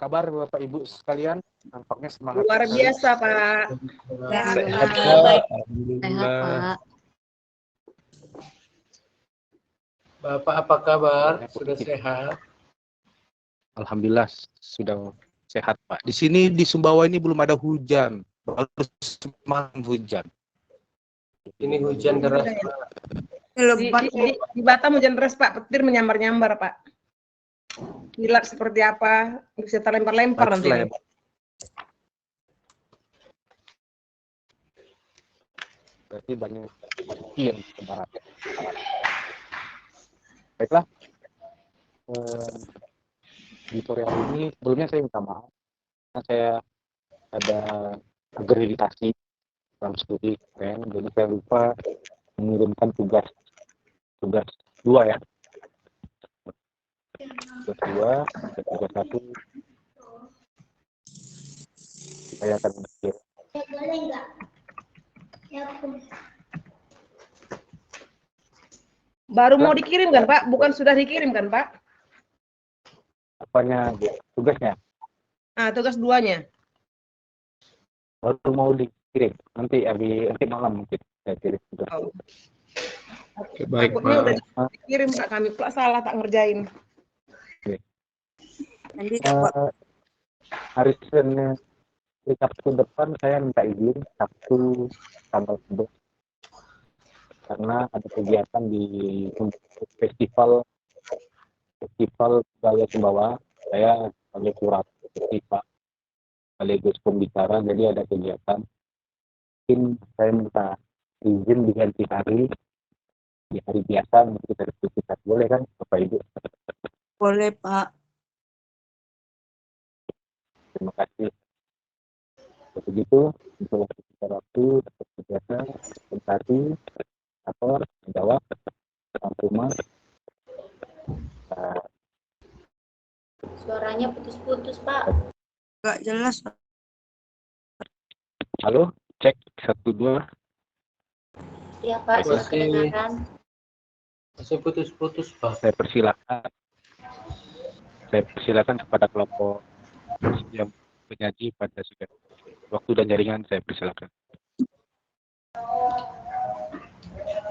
kabar Bapak Ibu sekalian? Nampaknya semangat Luar sekali. biasa, Pak. Sehat, Baik. Alhamdulillah. Pak. Bapak apa kabar? Sudah sehat? Alhamdulillah sudah sehat, Pak. Di sini di Sumbawa ini belum ada hujan. Baru semalam hujan. Ini hujan deras, Pak. Di Batam hujan deras, Pak. Petir menyambar-nyambar, Pak. Kilat seperti apa? Bisa terlempar-lempar nanti. Baiklah, ya, Pak. Berarti banyak yang ke barat. Baiklah. Di sore hari ini sebelumnya saya minta maaf karena saya ada akreditasi dalam studi keren, jadi saya lupa mengirimkan tugas 2 ya. Tugas 2 dan tugas 1 saya akan mengirim. Baru mau dikirim kan, Pak? Bukan sudah dikirim kan, Pak? Apanya tugasnya? Ah, tugas 2-nya. Baru mau dikirim nanti malam mungkin saya kirim tugas. Oh. Oke, baik, Takutnya udah Pak. dikirim, Pak. Kami pula salah tak ngerjain. Nanti Hari Senin di Sabtu depan saya minta izin Sabtu tanggal 11 karena ada kegiatan di festival Budaya Sumbawa. Saya sebagai kurat festival sekaligus pembicara, jadi ada kegiatan. Mungkin saya minta izin diganti hari di hari biasa, mungkin kita diskusikan, boleh kan Bapak Ibu? boleh, Pak. Terima kasih. Begitu untuk waktu seperti biasa, presentasi atau menjawab orang rumah. Suaranya putus-putus, Pak. Nggak jelas, Pak. Halo, cek 1 2. Ya, Pak, sudah kedengaran. Masih putus-putus, Pak. Saya persilakan kepada kelompok yang penyaji pada sudah waktu dan jaringan, saya persilakan.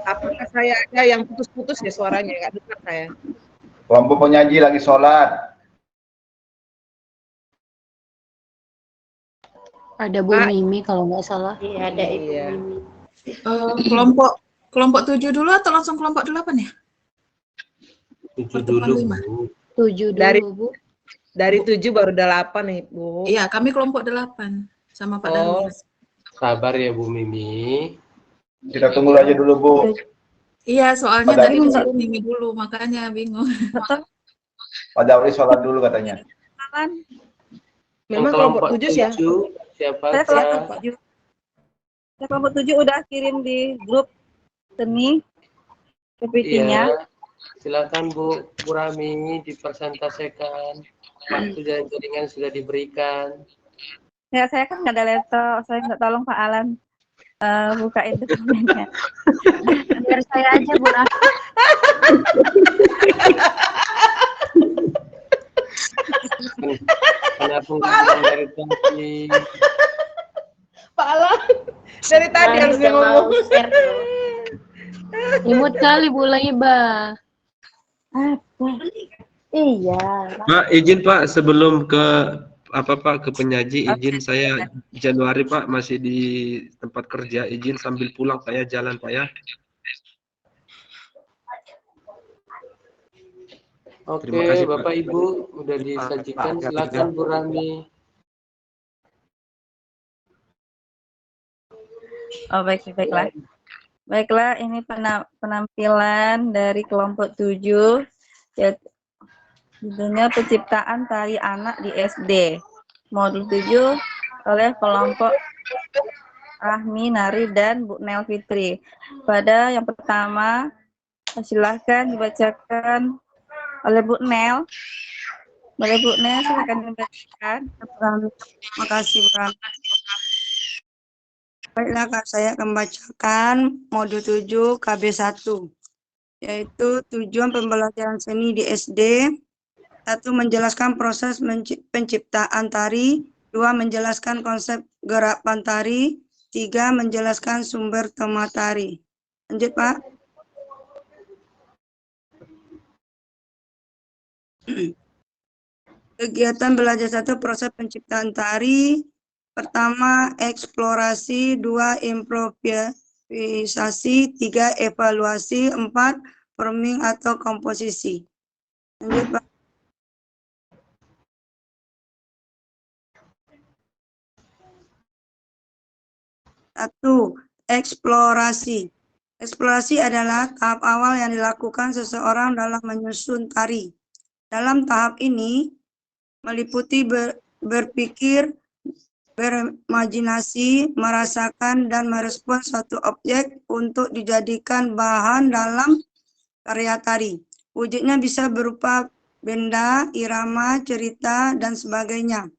Apakah saya ada yang putus-putus ya suaranya? Nggak dengar saya. Kelompok penyaji lagi sholat. Ada Bu Mimi kalau nggak salah. Iya, ada Ibu Iya. Mimi. Kelompok 7 dulu atau langsung kelompok 8 ya? 7 Pertemuan dulu, 5. Bu. 7 Dari- dulu, Bu. Dari 7 baru 8 nih, Bu. Iya, kami kelompok 8 sama Pak Oh. Darwis. Sabar ya, Bu Mimi. Kita tunggu aja dulu, Bu. Iya, soalnya Pada- tadi disuruh Mimi dulu, makanya bingung. Pak Dauri sholat dulu katanya. Memang kelompok 7 ya? Siapa Saya saja? kelompok 7. Saya kelompok 7 udah kirim di grup seni PPT-nya. Iya. Silakan Bu Rami dipresentasikan. Waktu dan jaringan sudah diberikan. Ya, saya kan nggak ada laptop, saya minta tolong Pak Alan bukain dokumennya. Biar saya aja, Bu Rami. Kenapa ngomong dari tadi? Pak Alan, dari tadi harus dia ngomong. share dulu. Imut kali Bu Laiba. Apa? Iya. Pak, izin Pak, sebelum ke ke penyaji, izin saya Januari Pak masih di tempat kerja, izin sambil pulang saya jalan Pak ya. Oke, Terima kasih, Pak. Bapak Ibu udah disajikan, silakan Bu Rami. Oh, baiklah. Baiklah, ini penampilan dari kelompok 7, yaitu judulnya Penciptaan Tari Anak di SD. Modul 7 oleh kelompok Rahmi, Nari, dan Bu Nel Fitri. Pada yang pertama, silahkan dibacakan oleh Bu Nel. Boleh Bu Nel, silakan dibacakan. Terima kasih, Bu. Baiklah, Kak, saya akan membacakan modul 7 KB1, yaitu tujuan pembelajaran seni di SD. 1. Menjelaskan proses penciptaan tari. 2. Menjelaskan konsep gerakan tari. 3. Menjelaskan sumber tema tari. Lanjut, Pak. Kegiatan belajar 1. Proses penciptaan tari. Pertama, eksplorasi. 2. Improvisasi. 3. Evaluasi. 4. Forming atau komposisi. Lanjut, Pak. Satu, eksplorasi. Eksplorasi adalah tahap awal yang dilakukan seseorang dalam menyusun tari. Dalam tahap ini meliputi berpikir, berimajinasi, merasakan, dan merespons suatu objek untuk dijadikan bahan dalam karya tari. Wujudnya bisa berupa benda, irama, cerita, dan sebagainya.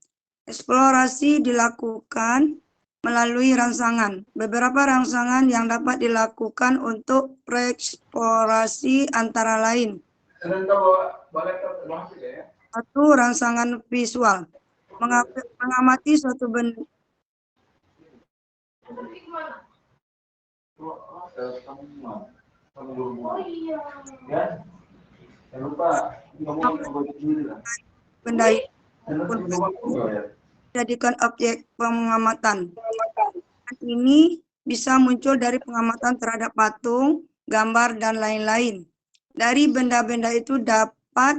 Eksplorasi dilakukan melalui rangsangan. Beberapa rangsangan yang dapat dilakukan untuk eksplorasi antara lain. 1. Rangsangan visual. Mengamati suatu benda. Benda jadikan objek pengamatan. Ini bisa muncul dari pengamatan terhadap patung, gambar, dan lain-lain. Dari benda-benda itu dapat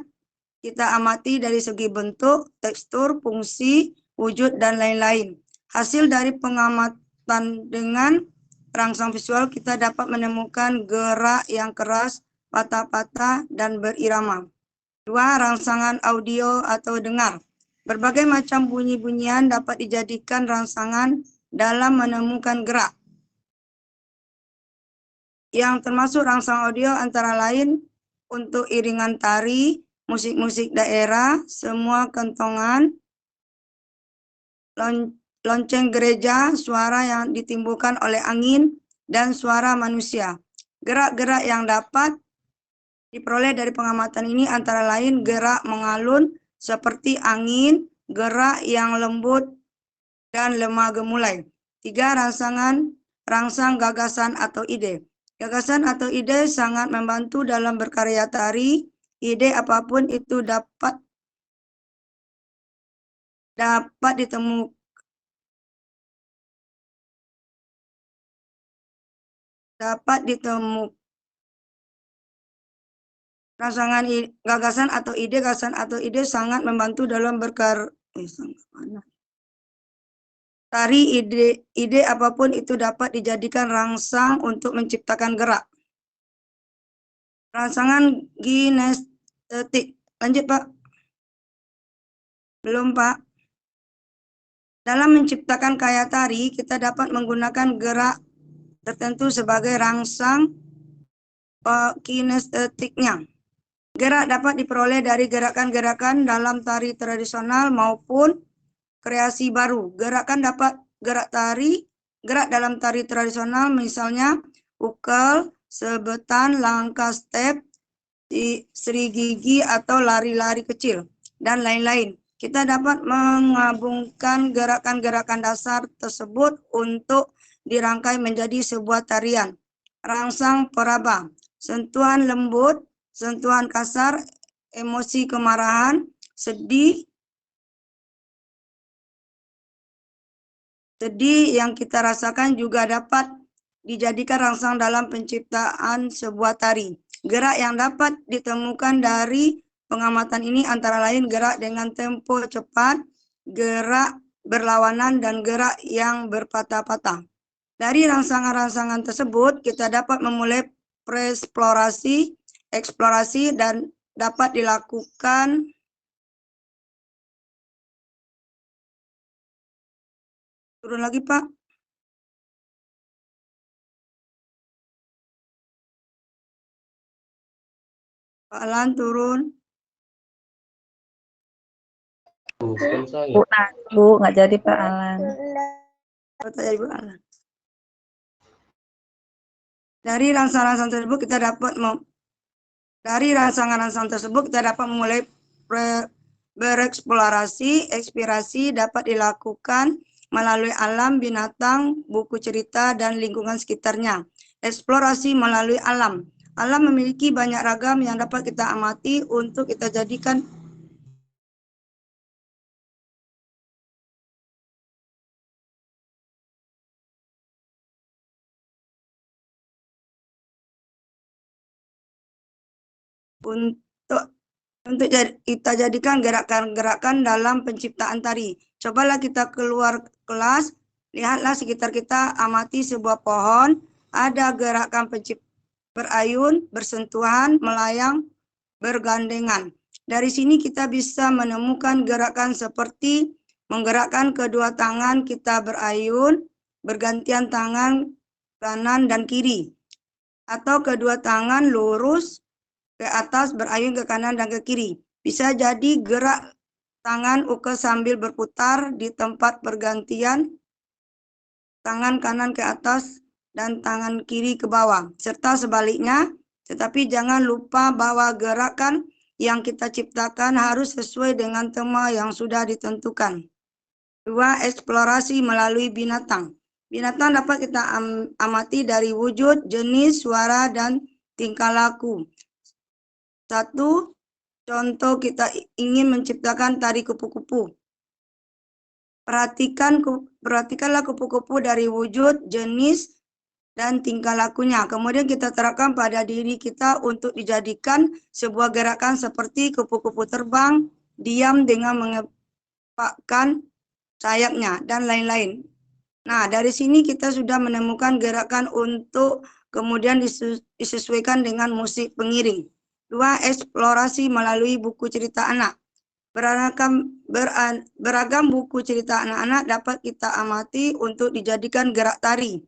kita amati dari segi bentuk, tekstur, fungsi, wujud, dan lain-lain. Hasil dari pengamatan dengan rangsang visual kita dapat menemukan gerak yang keras, patah-patah, dan berirama. 2. Rangsangan audio atau dengar. Berbagai macam bunyi-bunyian dapat dijadikan rangsangan dalam menemukan gerak. Yang termasuk rangsang audio antara lain untuk iringan tari, musik-musik daerah, semua kentongan, lonceng gereja, suara yang ditimbulkan oleh angin, dan suara manusia. Gerak-gerak yang dapat diperoleh dari pengamatan ini antara lain gerak mengalun seperti angin, gerak yang lembut, dan lemah gemulai. 3. Rangsang gagasan atau ide. Gagasan atau ide sangat membantu dalam berkarya tari. Ide apapun itu dapat ditemukan. Gagasan atau ide sangat membantu dalam berkarya tari. Ide apapun itu dapat dijadikan rangsang untuk menciptakan gerak. Rangsangan kinestetik. Lanjut, Pak. Belum, Pak. Dalam menciptakan karya tari, kita dapat menggunakan gerak tertentu sebagai rangsang kinestetiknya. Gerak dapat diperoleh dari gerakan-gerakan dalam tari tradisional maupun kreasi baru. Gerak dalam tari tradisional misalnya ukel, sebetan, langkah step, sri gigi atau lari-lari kecil, dan lain-lain. Kita dapat menggabungkan gerakan-gerakan dasar tersebut untuk dirangkai menjadi sebuah tarian. Rangsang peraba, sentuhan lembut, sentuhan kasar, emosi kemarahan, sedih yang kita rasakan juga dapat dijadikan rangsang dalam penciptaan sebuah tari. Gerak yang dapat ditemukan dari pengamatan ini antara lain gerak dengan tempo cepat, gerak berlawanan, dan gerak yang berpatah-patah. Dari rangsangan-rangsangan tersebut, kita dapat memulai eksplorasi, dan dapat dilakukan turun lagi, Pak. Pak Alan turun. Bu, nggak jadi Pak Alan. Dari rangsangan-rangsangan tersebut kita dapat memulai bereksplorasi, ekspirasi dapat dilakukan melalui alam, binatang, buku cerita, dan lingkungan sekitarnya. Eksplorasi melalui alam. Alam memiliki banyak ragam yang dapat kita amati untuk kita jadikan untuk kita jadikan gerakan-gerakan dalam penciptaan tari. Cobalah kita keluar kelas, lihatlah sekitar kita, amati sebuah pohon, ada gerakan berayun, bersentuhan, melayang, bergandengan. Dari sini kita bisa menemukan gerakan seperti menggerakkan kedua tangan kita berayun, bergantian tangan kanan dan kiri, atau kedua tangan lurus ke atas berayun ke kanan dan ke kiri. Bisa jadi gerak tangan uke sambil berputar di tempat pergantian tangan kanan ke atas dan tangan kiri ke bawah, serta sebaliknya. Tetapi jangan lupa bahwa gerakan yang kita ciptakan harus sesuai dengan tema yang sudah ditentukan. 2. Eksplorasi melalui binatang. Binatang dapat kita amati dari wujud, jenis, suara, dan tingkah laku. 1. Contoh, kita ingin menciptakan tari kupu-kupu. Perhatikanlah kupu-kupu dari wujud, jenis, dan tingkah lakunya. Kemudian kita terapkan pada diri kita untuk dijadikan sebuah gerakan seperti kupu-kupu terbang, diam dengan mengepakkan sayapnya, dan lain-lain. Nah, dari sini kita sudah menemukan gerakan untuk kemudian disesuaikan dengan musik pengiring. 2. Eksplorasi melalui buku cerita anak. Beragam buku cerita anak-anak dapat kita amati untuk dijadikan gerak tari.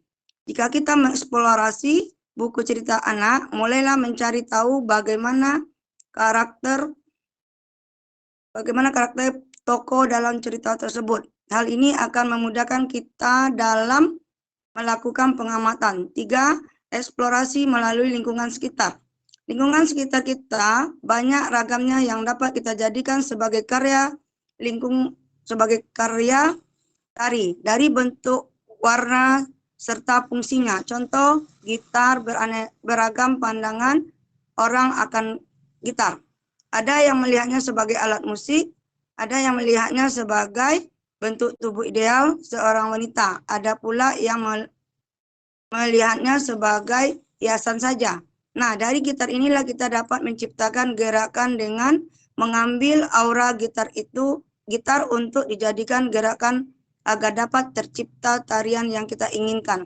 Jika kita mengeksplorasi buku cerita anak, mulailah mencari tahu bagaimana karakter tokoh dalam cerita tersebut. Hal ini akan memudahkan kita dalam melakukan pengamatan. 3. Eksplorasi melalui lingkungan sekitar. Lingkungan sekitar kita banyak ragamnya yang dapat kita jadikan sebagai karya tari dari bentuk, warna, serta fungsinya. Contoh, gitar beragam pandangan orang akan gitar. Ada yang melihatnya sebagai alat musik, ada yang melihatnya sebagai bentuk tubuh ideal seorang wanita. Ada pula yang melihatnya sebagai hiasan saja. Nah, dari gitar inilah kita dapat menciptakan gerakan dengan mengambil aura gitar untuk dijadikan gerakan agar dapat tercipta tarian yang kita inginkan.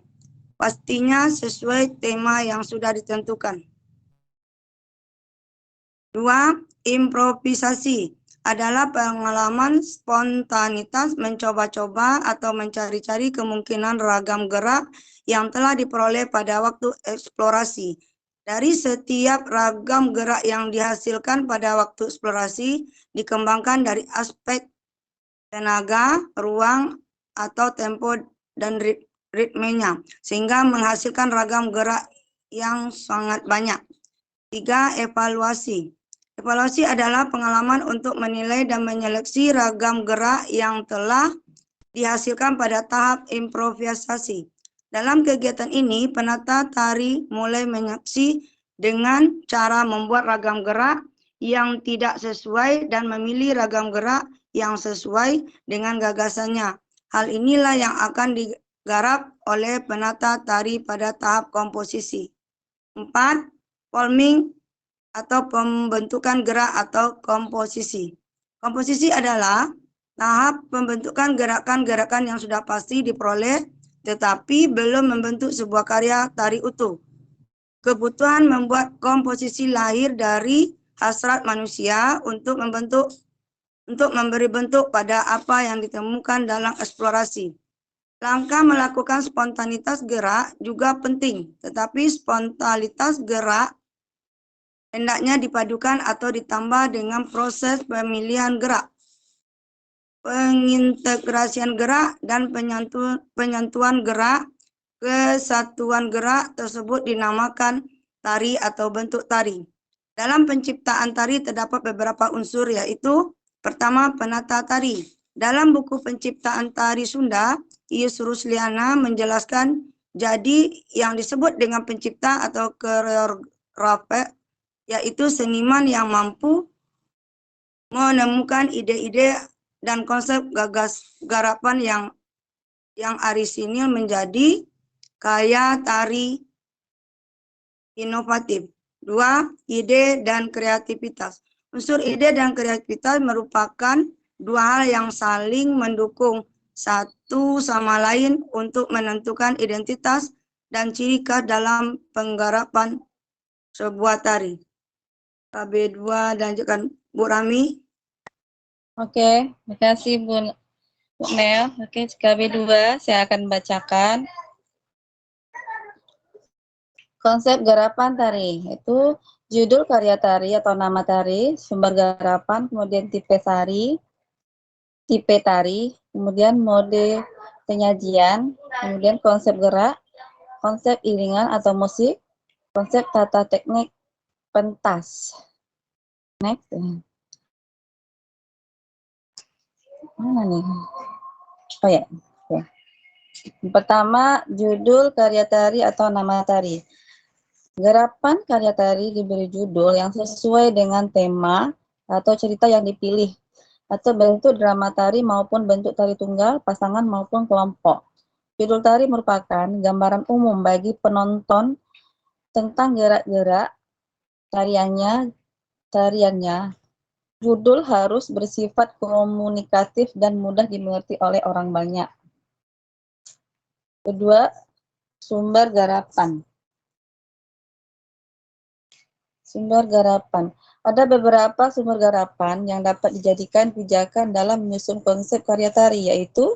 Pastinya sesuai tema yang sudah ditentukan. 2. Improvisasi adalah pengalaman spontanitas mencoba-coba atau mencari-cari kemungkinan ragam gerak yang telah diperoleh pada waktu eksplorasi. Dari setiap ragam gerak yang dihasilkan pada waktu eksplorasi dikembangkan dari aspek tenaga, ruang, atau tempo dan ritmenya, sehingga menghasilkan ragam gerak yang sangat banyak. 3. Evaluasi. Evaluasi adalah pengalaman untuk menilai dan menyeleksi ragam gerak yang telah dihasilkan pada tahap improvisasi. Dalam kegiatan ini, penata tari mulai menyaksi dengan cara membuat ragam gerak yang tidak sesuai dan memilih ragam gerak yang sesuai dengan gagasannya. Hal inilah yang akan digarap oleh penata tari pada tahap komposisi. 4. Forming atau pembentukan gerak atau komposisi. Komposisi adalah tahap pembentukan gerakan-gerakan yang sudah pasti diperoleh tetapi belum membentuk sebuah karya tari utuh. Kebutuhan membuat komposisi lahir dari hasrat manusia untuk memberi bentuk pada apa yang ditemukan dalam eksplorasi. Langkah melakukan spontanitas gerak juga penting, tetapi spontanitas gerak hendaknya dipadukan atau ditambah dengan proses pemilihan gerak, pengintegrasian gerak, dan penyentuhan gerak. Kesatuan gerak tersebut dinamakan tari atau bentuk tari. Dalam penciptaan tari terdapat beberapa unsur, yaitu pertama, penata tari. Dalam buku penciptaan tari Sunda, Ius Rusliana menjelaskan, jadi yang disebut dengan pencipta atau koreografer yaitu seniman yang mampu menemukan ide-ide dan konsep garapan yang orisinil menjadi karya tari inovatif. 2. Ide dan kreativitas. Unsur ide dan kreativitas merupakan dua hal yang saling mendukung satu sama lain untuk menentukan identitas dan ciri khas dalam penggarapan sebuah tari. KB2 lanjutkan Bu Rami. Oke, terima kasih Bu Nel. Oke, KB2 saya akan bacakan. Konsep garapan tari itu judul karya tari atau nama tari, sumber garapan, kemudian tipe tari, kemudian mode penyajian, kemudian konsep gerak, konsep iringan atau musik, konsep tata teknik pentas. Next. Mana nih? Oh ya. Oke. Pertama, judul karya tari atau nama tari. Garapan karya tari diberi judul yang sesuai dengan tema atau cerita yang dipilih, atau bentuk drama tari maupun bentuk tari tunggal, pasangan maupun kelompok. Judul tari merupakan gambaran umum bagi penonton tentang gerak-gerak tariannya. Judul harus bersifat komunikatif dan mudah dimengerti oleh orang banyak. Kedua, sumber garapan. Sumber garapan. Ada beberapa sumber garapan yang dapat dijadikan pijakan dalam menyusun konsep karya tari, yaitu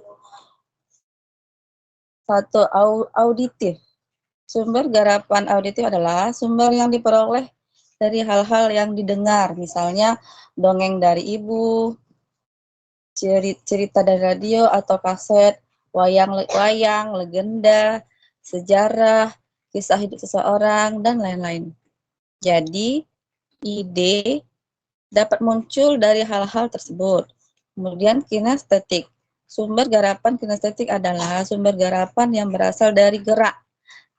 1. Auditif. Sumber garapan auditif adalah sumber yang diperoleh dari hal-hal yang didengar, misalnya dongeng dari ibu, cerita dari radio atau kaset, wayang, legenda, sejarah, kisah hidup seseorang, dan lain-lain. Jadi, ide dapat muncul dari hal-hal tersebut. Kemudian kinestetik. Sumber garapan kinestetik adalah sumber garapan yang berasal dari gerak.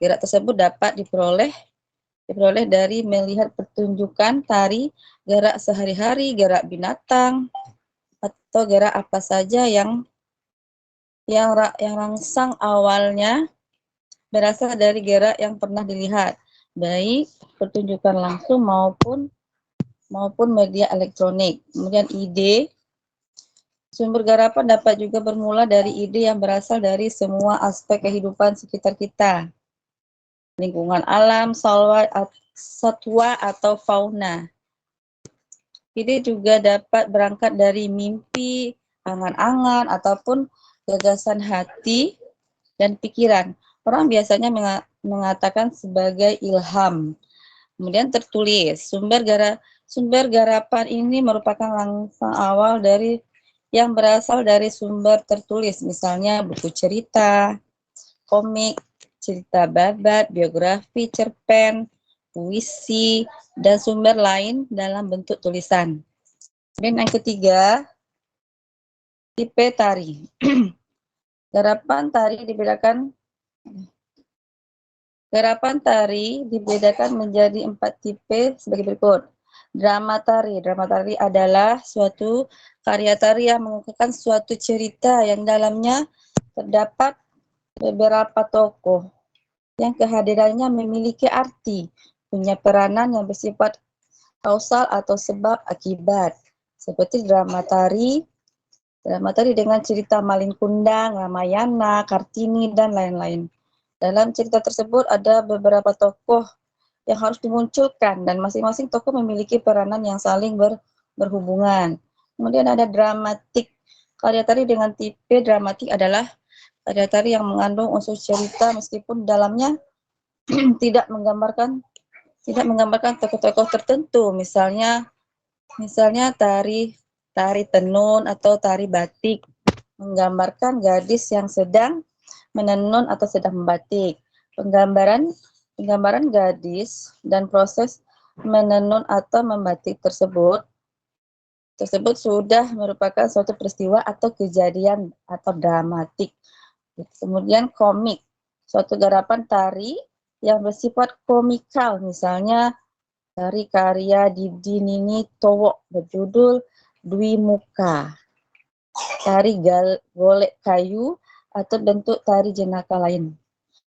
Gerak tersebut dapat diperoleh dari melihat pertunjukan tari, gerak sehari-hari, gerak binatang, atau gerak apa saja yang rangsang awalnya berasal dari gerak yang pernah dilihat, baik pertunjukan langsung maupun media elektronik. Kemudian ide, sumber garapan dapat juga bermula dari ide yang berasal dari semua aspek kehidupan sekitar kita. Lingkungan alam, satwa atau fauna. Ide juga dapat berangkat dari mimpi, angan-angan, ataupun gagasan hati dan pikiran. Orang biasanya mengatakan sebagai ilham. Kemudian tertulis, sumber garapan ini merupakan langsung awal dari yang berasal dari sumber tertulis, misalnya buku cerita, komik, cerita babat, biografi, cerpen, puisi, dan sumber lain dalam bentuk tulisan. Dan yang ketiga, tipe tari. Garapan tari dibedakan menjadi 4 tipe sebagai berikut. Drama tari. Drama tari adalah suatu karya tari yang mengungkapkan suatu cerita yang dalamnya terdapat beberapa tokoh yang kehadirannya memiliki arti, punya peranan yang bersifat kausal atau sebab akibat. Seperti drama tari dengan cerita Malin Kundang, Ramayana, Kartini, dan lain-lain. Dalam cerita tersebut ada beberapa tokoh yang harus dimunculkan dan masing-masing tokoh memiliki peranan yang saling berhubungan. Kemudian ada dramatik. Karya tari dengan tipe dramatik adalah karya tari yang mengandung unsur cerita meskipun dalamnya tidak menggambarkan tokoh-tokoh tertentu. Misalnya tari tenun atau tari batik menggambarkan gadis yang sedang menenun atau sedang membatik. Penggambaran gadis dan proses menenun atau membatik tersebut sudah merupakan suatu peristiwa atau kejadian atau dramatik. Kemudian komik, suatu garapan tari yang bersifat komikal, misalnya tari karya Didi Nini Towo berjudul Dwi Muka, tari golek kayu atau bentuk tari jenaka lain.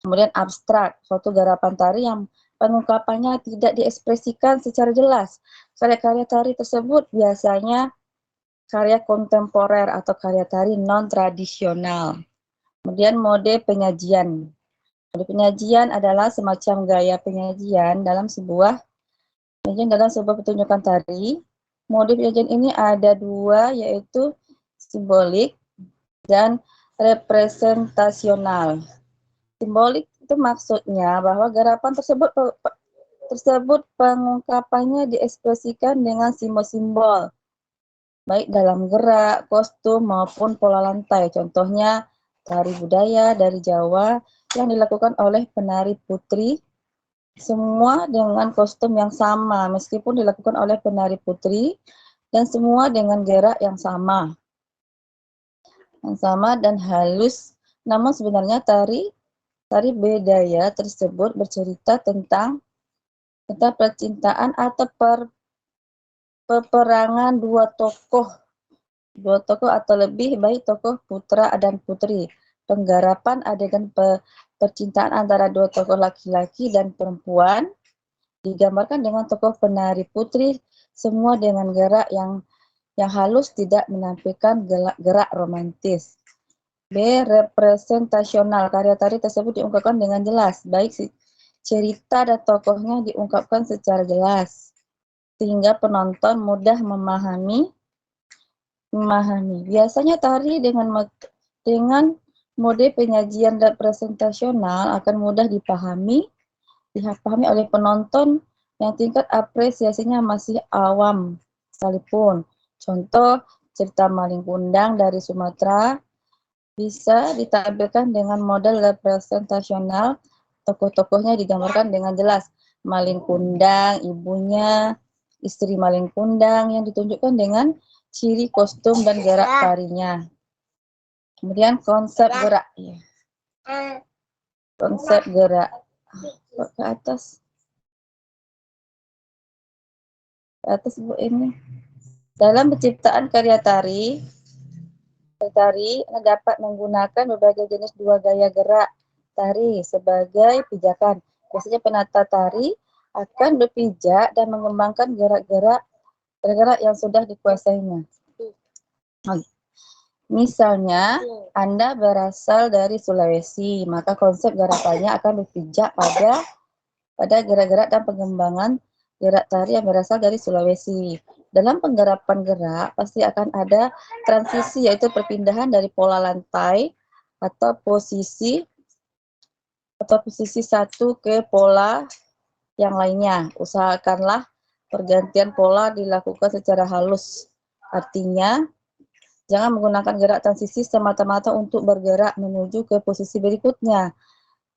Kemudian abstrak, suatu garapan tari yang pengungkapannya tidak diekspresikan secara jelas. Karya-karya tari tersebut biasanya karya kontemporer atau karya tari non-tradisional. Kemudian mode penyajian. Mode penyajian adalah semacam gaya penyajian dalam sebuah pertunjukan tari. Mode penyajian ini ada dua, yaitu simbolik dan representasional. Simbolik itu maksudnya bahwa garapan tersebut pengungkapannya diekspresikan dengan simbol-simbol, baik dalam gerak, kostum, maupun pola lantai. Contohnya, tari budaya dari Jawa yang dilakukan oleh penari putri, semua dengan kostum yang sama, meskipun dilakukan oleh penari putri, dan semua dengan gerak yang sama dan halus. Namun sebenarnya tari budaya tersebut bercerita tentang percintaan atau peperangan dua tokoh atau lebih, baik tokoh putra dan putri. Penggarapan adegan percintaan antara dua tokoh laki-laki dan perempuan digambarkan dengan tokoh penari putri semua dengan gerak yang halus, tidak menampilkan gerak romantis. B. Representasional, karya tari tersebut diungkapkan dengan jelas, baik cerita dan tokohnya diungkapkan secara jelas, sehingga penonton mudah memahami. Biasanya tari dengan mode penyajian representasional akan mudah dipahami oleh penonton yang tingkat apresiasinya masih awam sekalipun. Contoh, cerita Malin Kundang dari Sumatera bisa ditampilkan dengan model representasional, tokoh-tokohnya digambarkan dengan jelas. Malin Kundang, ibunya, istri Malin Kundang yang ditunjukkan dengan ciri kostum dan gerak tarinya. Kemudian konsep gerak. Konsep gerak. Ke atas. Ke atas Bu ini. Dalam penciptaan karya tari dapat menggunakan berbagai jenis dua gaya gerak tari sebagai pijakan. Biasanya penata tari akan berpijak dan mengembangkan gerak-gerak yang sudah dikuasainya. Misalnya, Anda berasal dari Sulawesi, maka konsep gerakannya akan berpijak pada gerak-gerak dan pengembangan gerak tari yang berasal dari Sulawesi. Dalam penggarapan gerak, pasti akan ada transisi, yaitu perpindahan dari pola lantai atau posisi satu ke pola yang lainnya. Usahakanlah pergantian pola dilakukan secara halus. Artinya, jangan menggunakan gerak transisi semata-mata untuk bergerak menuju ke posisi berikutnya,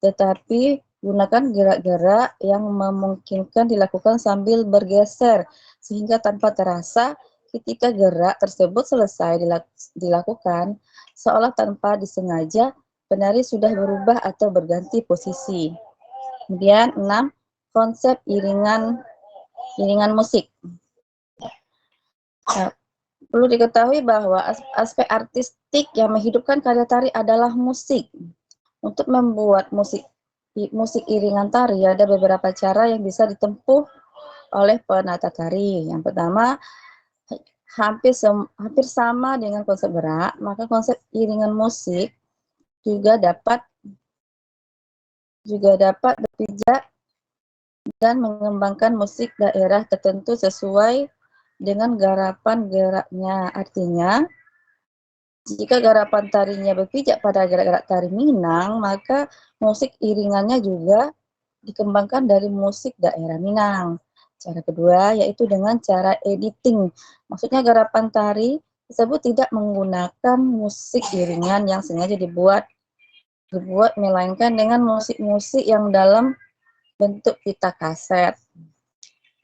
tetapi gunakan gerak-gerak yang memungkinkan dilakukan sambil bergeser, sehingga tanpa terasa ketika gerak tersebut selesai dilakukan, seolah tanpa disengaja, penari sudah berubah atau berganti posisi. Kemudian 6. Konsep iringan musik. Nah, perlu diketahui bahwa aspek artistik yang menghidupkan karya tari adalah musik. Untuk membuat musik iringan tari ada beberapa cara yang bisa ditempuh oleh penata tari. Yang pertama, hampir sama dengan konsep gerak, maka konsep iringan musik juga dapat berpijak dan mengembangkan musik daerah tertentu sesuai dengan garapan geraknya. Artinya, jika garapan tarinya berpijak pada gerak-gerak tari Minang, maka musik iringannya juga dikembangkan dari musik daerah Minang. Cara kedua yaitu dengan cara editing. Maksudnya garapan tari tersebut tidak menggunakan musik iringan yang sengaja dibuat, melainkan dengan musik-musik yang dalam bentuk pita kaset.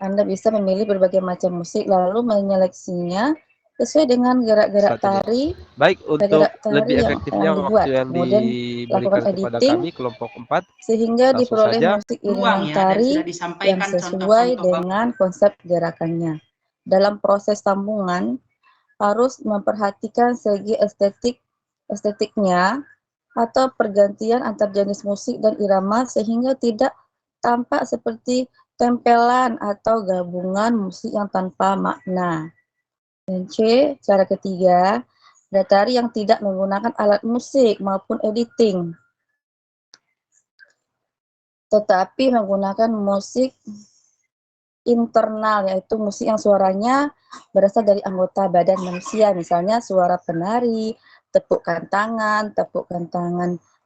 Anda bisa memilih berbagai macam musik lalu menyeleksinya sesuai dengan gerak-gerak Satu deh. tari, Baik, untuk gerak tari lebih yang efektifnya dibuat. waktu yang Kemudian diberikan lakukan kepada editing kami kelompok 4 sehingga langsung diperoleh saja. musik Ruang iringan ya, dan tari sudah yang disampaikan sesuai contoh-contoh dengan konsep gerakannya. Dalam proses sambungan harus memperhatikan segi estetiknya atau pergantian antar jenis musik dan irama sehingga tidak tampak seperti tempelan atau gabungan musik yang tanpa makna. Dan C, cara ketiga, ada tari yang tidak menggunakan alat musik maupun editing, tetapi menggunakan musik internal, yaitu musik yang suaranya berasal dari anggota badan manusia, misalnya suara penari, tepukan tangan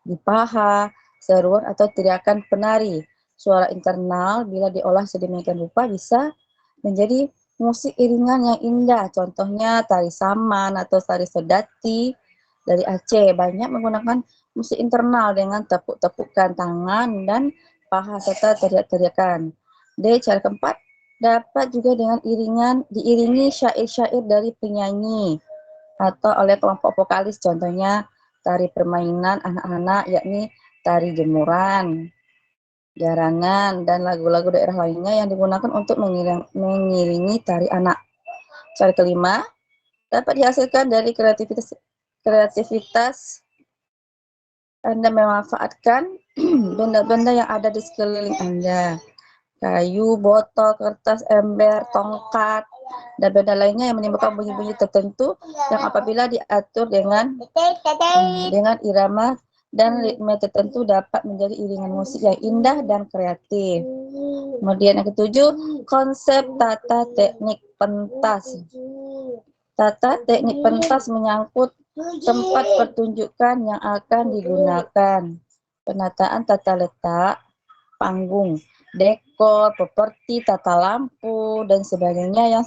di paha, seruan atau teriakan penari. Suara internal bila diolah sedemikian rupa bisa menjadi musik iringan yang indah, contohnya tari saman atau tari sedati dari Aceh, banyak menggunakan musik internal dengan tepuk-tepukan tangan dan paha serta teriak-teriakan. D, cara keempat, dapat juga dengan diiringi syair-syair dari penyanyi atau oleh kelompok vokalis, contohnya tari permainan anak-anak yakni tari jemuran, garangan, dan lagu-lagu daerah lainnya yang digunakan untuk mengiringi tari anak. Cara kelima, dapat dihasilkan dari kreativitas Anda memanfaatkan benda-benda yang ada di sekeliling Anda. Kayu, botol, kertas, ember, tongkat, dan benda lainnya yang menimbulkan bunyi-bunyi tertentu yang apabila diatur dengan irama dan ritme tertentu dapat menjadi iringan musik yang indah dan kreatif. Kemudian yang ketujuh, konsep tata teknik pentas. Tata teknik pentas menyangkut tempat pertunjukan yang akan digunakan, penataan tata letak panggung, dekor, properti, tata lampu, dan sebagainya yang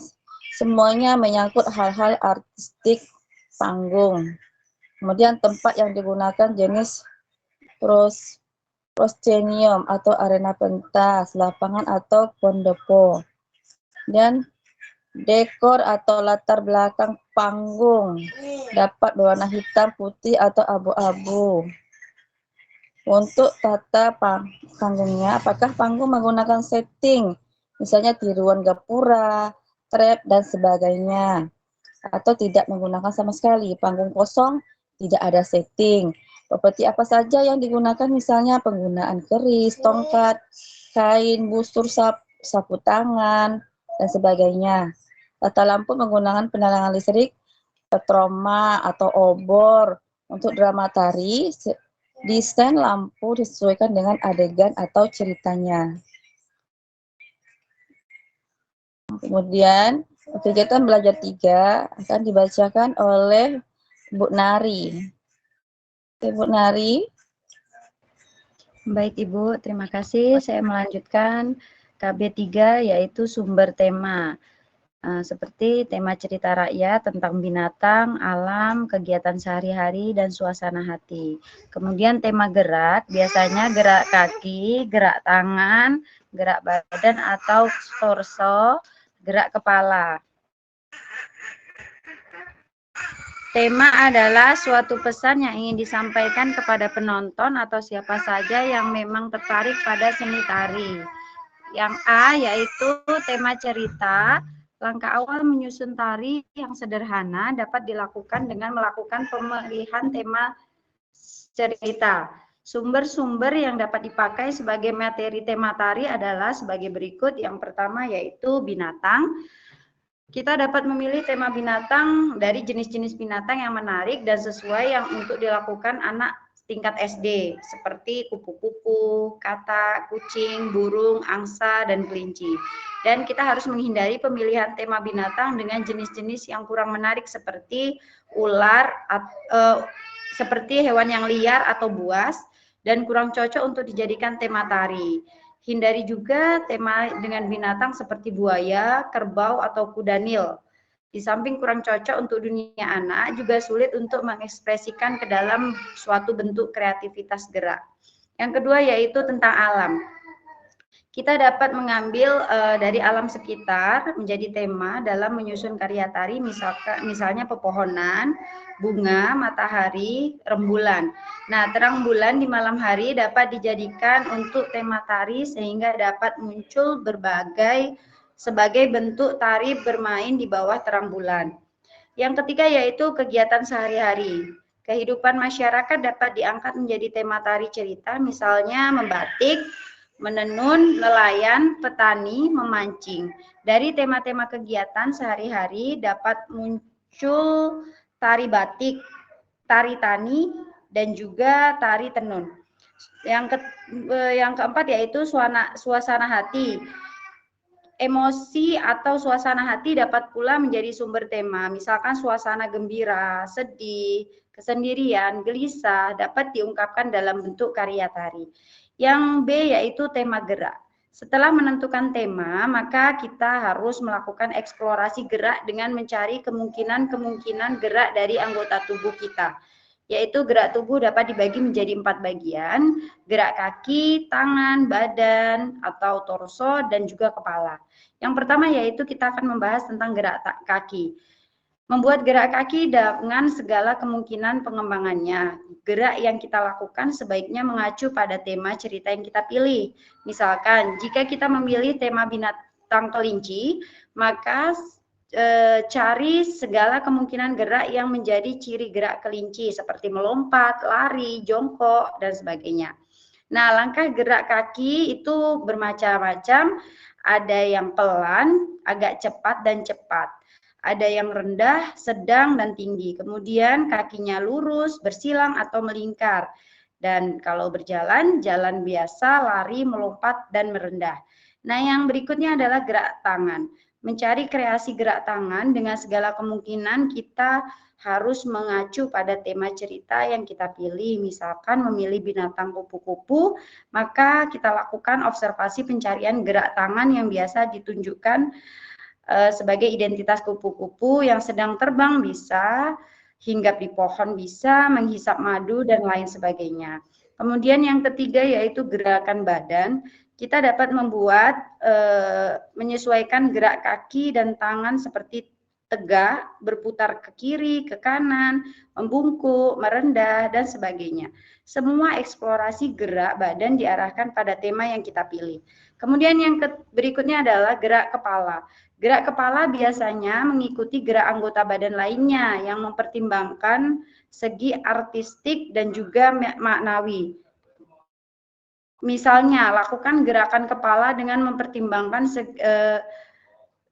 semuanya menyangkut hal-hal artistik panggung. Kemudian tempat yang digunakan jenis proscenium atau arena pentas, lapangan atau pendopo. Dan dekor atau latar belakang panggung dapat berwarna hitam, putih, atau abu-abu. Untuk tata panggungnya, apakah panggung menggunakan setting, misalnya tiruan gapura, trap, dan sebagainya, atau tidak menggunakan sama sekali, panggung kosong, tidak ada setting. Seperti apa saja yang digunakan, misalnya penggunaan keris, tongkat, kain, busur, sapu tangan, dan sebagainya. Tata lampu menggunakan penerangan listrik, petroma, atau obor. Untuk drama tari, desain lampu disesuaikan dengan adegan atau ceritanya. Kemudian, kegiatan belajar 3 akan dibacakan oleh Bu Nari. Bu Nari. Baik Ibu, terima kasih. Saya melanjutkan KB3 yaitu sumber tema. Seperti tema cerita rakyat tentang binatang, alam, kegiatan sehari-hari, dan suasana hati. Kemudian tema gerak, biasanya gerak kaki, gerak tangan, gerak badan atau torso, gerak kepala. Tema adalah suatu pesan yang ingin disampaikan kepada penonton atau siapa saja yang memang tertarik pada seni tari. Yang A yaitu tema cerita. Langkah awal menyusun tari yang sederhana dapat dilakukan dengan melakukan pemilihan tema cerita. Sumber-sumber yang dapat dipakai sebagai materi tema tari adalah sebagai berikut. Yang pertama yaitu binatang. Kita dapat memilih tema binatang dari jenis-jenis binatang yang menarik dan sesuai yang untuk dilakukan anak tingkat SD, seperti kupu-kupu, katak, kucing, burung, angsa, dan kelinci. Dan kita harus menghindari pemilihan tema binatang dengan jenis-jenis yang kurang menarik seperti ular, seperti hewan yang liar atau buas, dan kurang cocok untuk dijadikan tema tari. Hindari juga tema dengan binatang seperti buaya, kerbau, atau kuda nil. Di samping kurang cocok untuk dunia anak, juga sulit untuk mengekspresikan ke dalam suatu bentuk kreativitas gerak. Yang kedua yaitu tentang alam. kita dapat mengambil dari alam sekitar menjadi tema dalam menyusun karya tari, misalnya pepohonan, bunga, matahari, rembulan. Nah, terang bulan di malam hari dapat dijadikan untuk tema tari sehingga dapat muncul berbagai sebagai bentuk tari bermain di bawah terang bulan. Yang ketiga yaitu kegiatan sehari-hari. Kehidupan masyarakat dapat diangkat menjadi tema tari cerita, misalnya membatik, menenun, nelayan, petani, memancing. Dari tema-tema kegiatan sehari-hari dapat muncul tari batik, tari tani, dan juga tari tenun. Yang keempat yaitu suasana hati. Emosi atau suasana hati dapat pula menjadi sumber tema. Misalkan suasana gembira, sedih, kesendirian, gelisah dapat diungkapkan dalam bentuk karya tari. Yang B yaitu tema gerak. Setelah menentukan tema, maka kita harus melakukan eksplorasi gerak dengan mencari kemungkinan gerak dari anggota tubuh kita. Yaitu gerak tubuh dapat dibagi menjadi 4 bagian, gerak kaki, tangan, badan, atau torso, dan juga kepala. Yang pertama yaitu kita akan membahas tentang gerak kaki. Membuat gerak kaki dengan segala kemungkinan pengembangannya. Gerak yang kita lakukan sebaiknya mengacu pada tema cerita yang kita pilih. Misalkan, jika kita memilih tema binatang kelinci, maka cari segala kemungkinan gerak yang menjadi ciri gerak kelinci, seperti melompat, lari, jongkok, dan sebagainya. Nah, langkah gerak kaki itu bermacam-macam. Ada yang pelan, agak cepat, dan cepat. Ada yang rendah, sedang, dan tinggi. Kemudian kakinya lurus, bersilang, atau melingkar. Dan kalau berjalan, jalan biasa, lari, melompat, dan merendah. Nah, yang berikutnya adalah gerak tangan. Mencari kreasi gerak tangan dengan segala kemungkinan kita harus mengacu pada tema cerita yang kita pilih. Misalkan memilih binatang kupu-kupu, maka kita lakukan observasi pencarian gerak tangan yang biasa ditunjukkan sebagai identitas kupu-kupu yang sedang terbang bisa, hinggap di pohon bisa, menghisap madu, dan lain sebagainya. Kemudian yang ketiga yaitu gerakan badan. Kita dapat membuat, menyesuaikan gerak kaki dan tangan seperti tegak, berputar ke kiri, ke kanan, membungkuk, merendah, dan sebagainya. Semua eksplorasi gerak badan diarahkan pada tema yang kita pilih. Kemudian yang berikutnya adalah gerak kepala. Gerak kepala biasanya mengikuti gerak anggota badan lainnya yang mempertimbangkan segi artistik dan juga maknawi. Misalnya, lakukan gerakan kepala dengan mempertimbangkan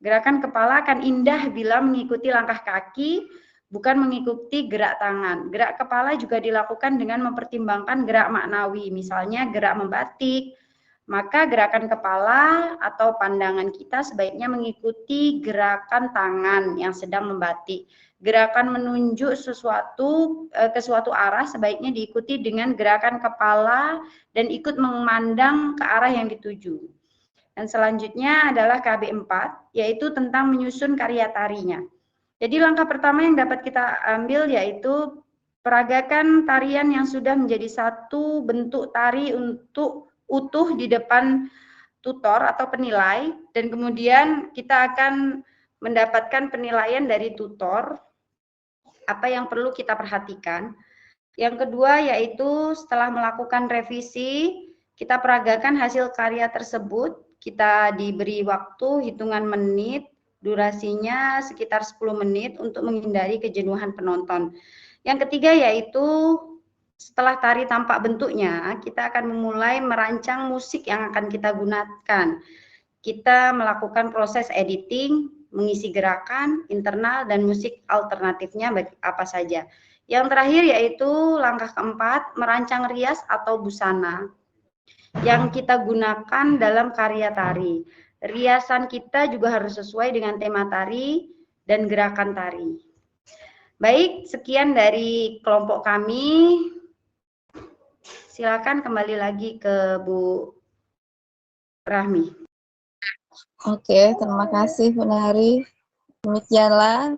gerakan kepala akan indah bila mengikuti langkah kaki, bukan mengikuti gerak tangan. Gerak kepala juga dilakukan dengan mempertimbangkan gerak maknawi, misalnya gerak membatik. Maka gerakan kepala atau pandangan kita sebaiknya mengikuti gerakan tangan yang sedang membatik. Gerakan menunjuk sesuatu ke suatu arah sebaiknya diikuti dengan gerakan kepala dan ikut memandang ke arah yang dituju. Dan selanjutnya adalah KB4, yaitu tentang menyusun karya tarinya. Jadi langkah pertama yang dapat kita ambil yaitu peragakan tarian yang sudah menjadi satu bentuk tari untuk utuh di depan tutor atau penilai, dan kemudian kita akan mendapatkan penilaian dari tutor, apa yang perlu kita perhatikan. Yang kedua yaitu setelah melakukan revisi, kita peragakan hasil karya tersebut, kita diberi waktu hitungan menit, durasinya sekitar 10 menit untuk menghindari kejenuhan penonton. Yang ketiga yaitu setelah tari tampak bentuknya, kita akan memulai merancang musik yang akan kita gunakan. Kita melakukan proses editing, mengisi gerakan, internal, dan musik alternatifnya bagi apa saja. Yang terakhir yaitu langkah keempat, merancang rias atau busana yang kita gunakan dalam karya tari. Riasan kita juga harus sesuai dengan tema tari dan gerakan tari. Baik, sekian dari kelompok kami. Silakan kembali lagi ke Bu Rahmi. Oke, terima kasih Bu Nari. Demikianlah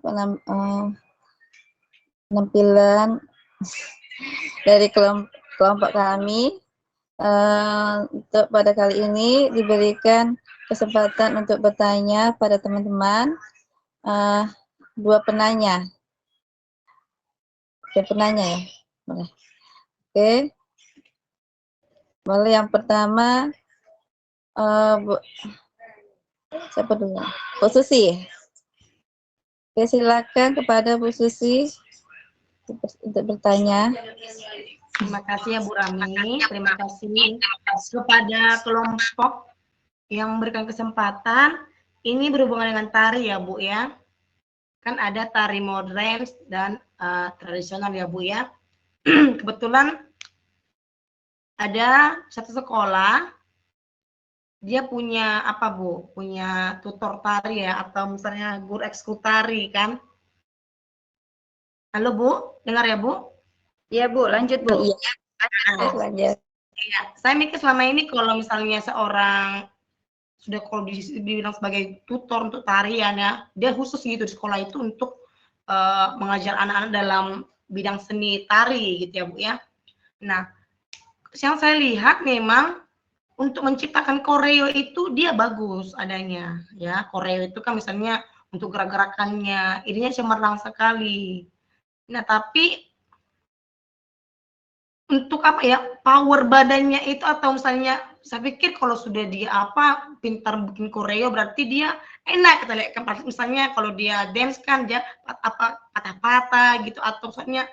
penampilan dari kelompok kami. Untuk pada kali ini diberikan kesempatan untuk bertanya pada teman-teman, 2 penanya. Oke, penanya ya, boleh. Oke, boleh yang pertama, siapa dulu? Bu Susi. Oke, silakan kepada Bu Susi untuk bertanya. Terima kasih ya Bu Rami, terima kasih kepada kelompok yang memberikan kesempatan. Ini berhubungan dengan tari ya Bu ya. Kan ada tari modern dan tradisional ya Bu ya. Kebetulan ada satu sekolah, dia punya apa Bu? Punya tutor tari ya, atau misalnya guru ekskul tari kan. Halo Bu, dengar ya Bu? Iya Bu, lanjut Bu. Iya, lanjut. Iya, saya mikir selama ini kalau misalnya seorang sudah kalau dibilang sebagai tutor untuk tarian ya, dia khusus gitu di sekolah itu untuk mengajar anak-anak dalam bidang seni tari gitu ya Bu ya. Nah, yang saya lihat memang untuk menciptakan koreo itu dia bagus adanya ya. Koreo itu kan misalnya untuk gerak-gerakannya, ininya cemerlang sekali. Nah, tapi untuk apa ya, power badannya itu atau misalnya saya pikir kalau sudah dia apa pintar bikin koreo berarti dia enak kita lihat kan misalnya kalau dia dance kan dia apa patah-patah gitu atau misalnya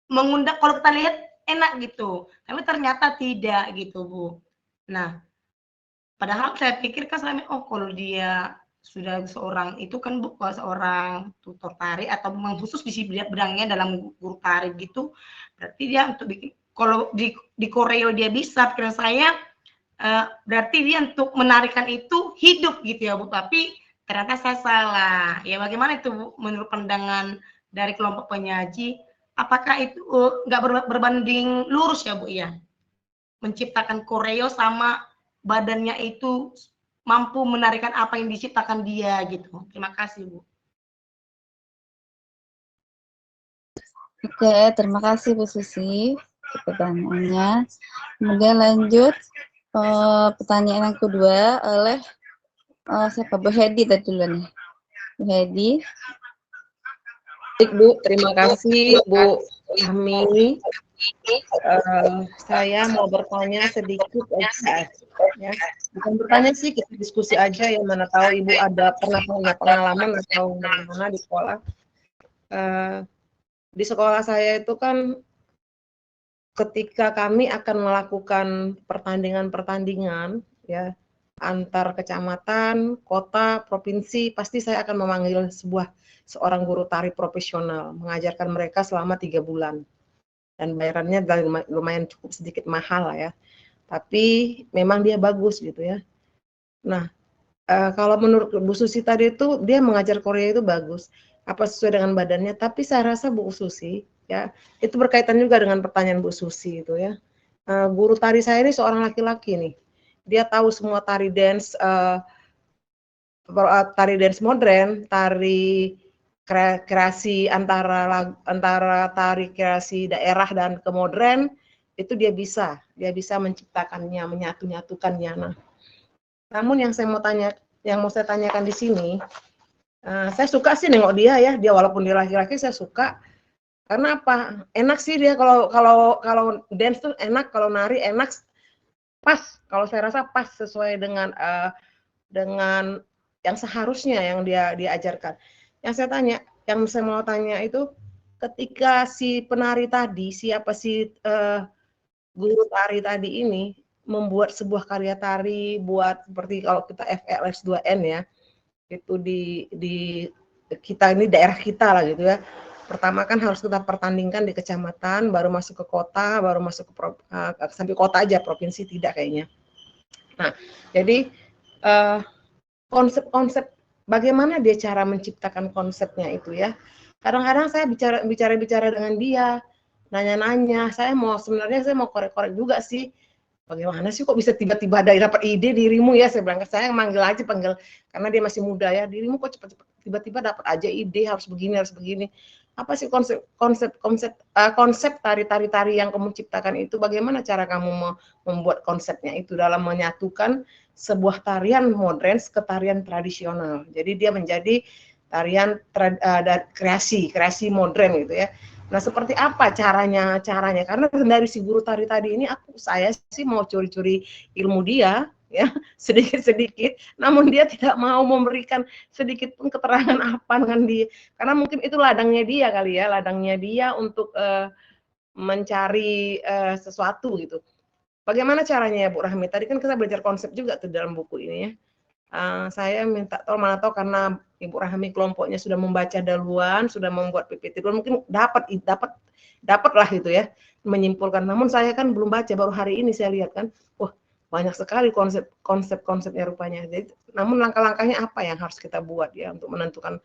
mengundang kalau kita lihat enak gitu. Tapi ternyata tidak gitu, Bu. Nah, padahal saya pikir kan selama oh kalau dia sudah seorang itu kan bukan seorang tutor tari atau memang khusus di bidangnya dalam guru tari gitu, berarti dia untuk bikin kalau di koreo dia bisa, pikiran saya berarti dia untuk menarikan itu hidup gitu ya Bu, tapi ternyata saya salah. Ya bagaimana itu Bu, menurut pandangan dari kelompok penyaji, apakah itu nggak berbanding lurus ya Bu ya? Menciptakan koreo sama badannya itu mampu menarikan apa yang diciptakan dia gitu. Terima kasih Bu. Oke, terima kasih Bu Susi pertanyaannya. Kemudian lanjut pertanyaan yang kedua oleh siapa? Bu Hedi tadi dulu nih. Bu Hedi. Baik Bu, terima kasih Bu Rahmi. Saya mau bertanya sedikit aja, ya. Bukan bertanya sih, kita diskusi aja ya, mana tahu Ibu ada pernah punya pengalaman atau bagaimana di sekolah. Di sekolah saya itu kan ketika kami akan melakukan pertandingan-pertandingan ya antar kecamatan, kota, provinsi, pasti saya akan memanggil seorang guru tari profesional, mengajarkan mereka selama 3 bulan. Dan bayarannya lumayan cukup sedikit mahal lah ya. Tapi memang dia bagus gitu ya. Nah, kalau menurut Bu Susi tadi itu dia mengajar Korea itu bagus. Apa sesuai dengan badannya? Tapi saya rasa Bu Susi ya, itu berkaitan juga dengan pertanyaan Bu Susi itu ya. Guru tari saya ini seorang laki-laki nih. Dia tahu semua tari dance modern, tari kreasi antara tari kreasi daerah dan ke modern itu dia bisa menciptakannya, menyatu-nyatukannya. Nah, namun yang mau saya tanyakan di sini, saya suka sih nengok dia ya, dia walaupun dia laki-laki saya suka karena apa? Enak sih dia kalau dance tuh enak, kalau nari enak, pas. Kalau saya rasa pas sesuai dengan yang seharusnya yang dia ajarkan. Yang saya mau tanya itu ketika si penari tadi, guru tari tadi ini membuat sebuah karya tari buat seperti kalau kita FLS2N ya, itu di kita ini daerah kita lah gitu ya. Pertama kan harus kita pertandingkan di kecamatan, baru masuk ke kota, baru masuk ke sampai kota aja, provinsi tidak kayaknya. Nah, jadi konsep bagaimana dia cara menciptakan konsepnya itu ya. Kadang-kadang saya bicara dengan dia, nanya-nanya, sebenarnya saya mau korek-korek juga sih. Bagaimana sih kok bisa tiba-tiba dapat ide dirimu ya, saya bilang, saya panggil karena dia masih muda ya, dirimu kok tiba-tiba dapat aja ide harus begini. Apa sih konsep tari yang kamu ciptakan itu? Bagaimana cara kamu membuat konsepnya itu dalam menyatukan sebuah tarian modern ke tarian tradisional. Jadi dia menjadi tarian kreasi modern gitu ya. Nah, seperti apa caranya? Karena dari si guru tari tadi ini saya sih mau curi-curi ilmu dia ya, sedikit-sedikit, namun dia tidak mau memberikan sedikit pun keterangan apa dengan dia. Karena mungkin itu ladangnya dia kali ya, ladangnya dia untuk mencari sesuatu gitu. Bagaimana caranya ya Bu Rahmi? Tadi kan kita belajar konsep juga tuh dalam buku ini ya. Saya minta tolong, mana tahu karena Ibu Rahmi kelompoknya sudah membaca duluan, sudah membuat PPT duluan, mungkin dapatlah gitu ya, menyimpulkan. Namun saya kan belum baca, baru hari ini saya lihat kan, wah banyak sekali konsepnya rupanya. Jadi, namun langkah-langkahnya apa yang harus kita buat ya untuk menentukan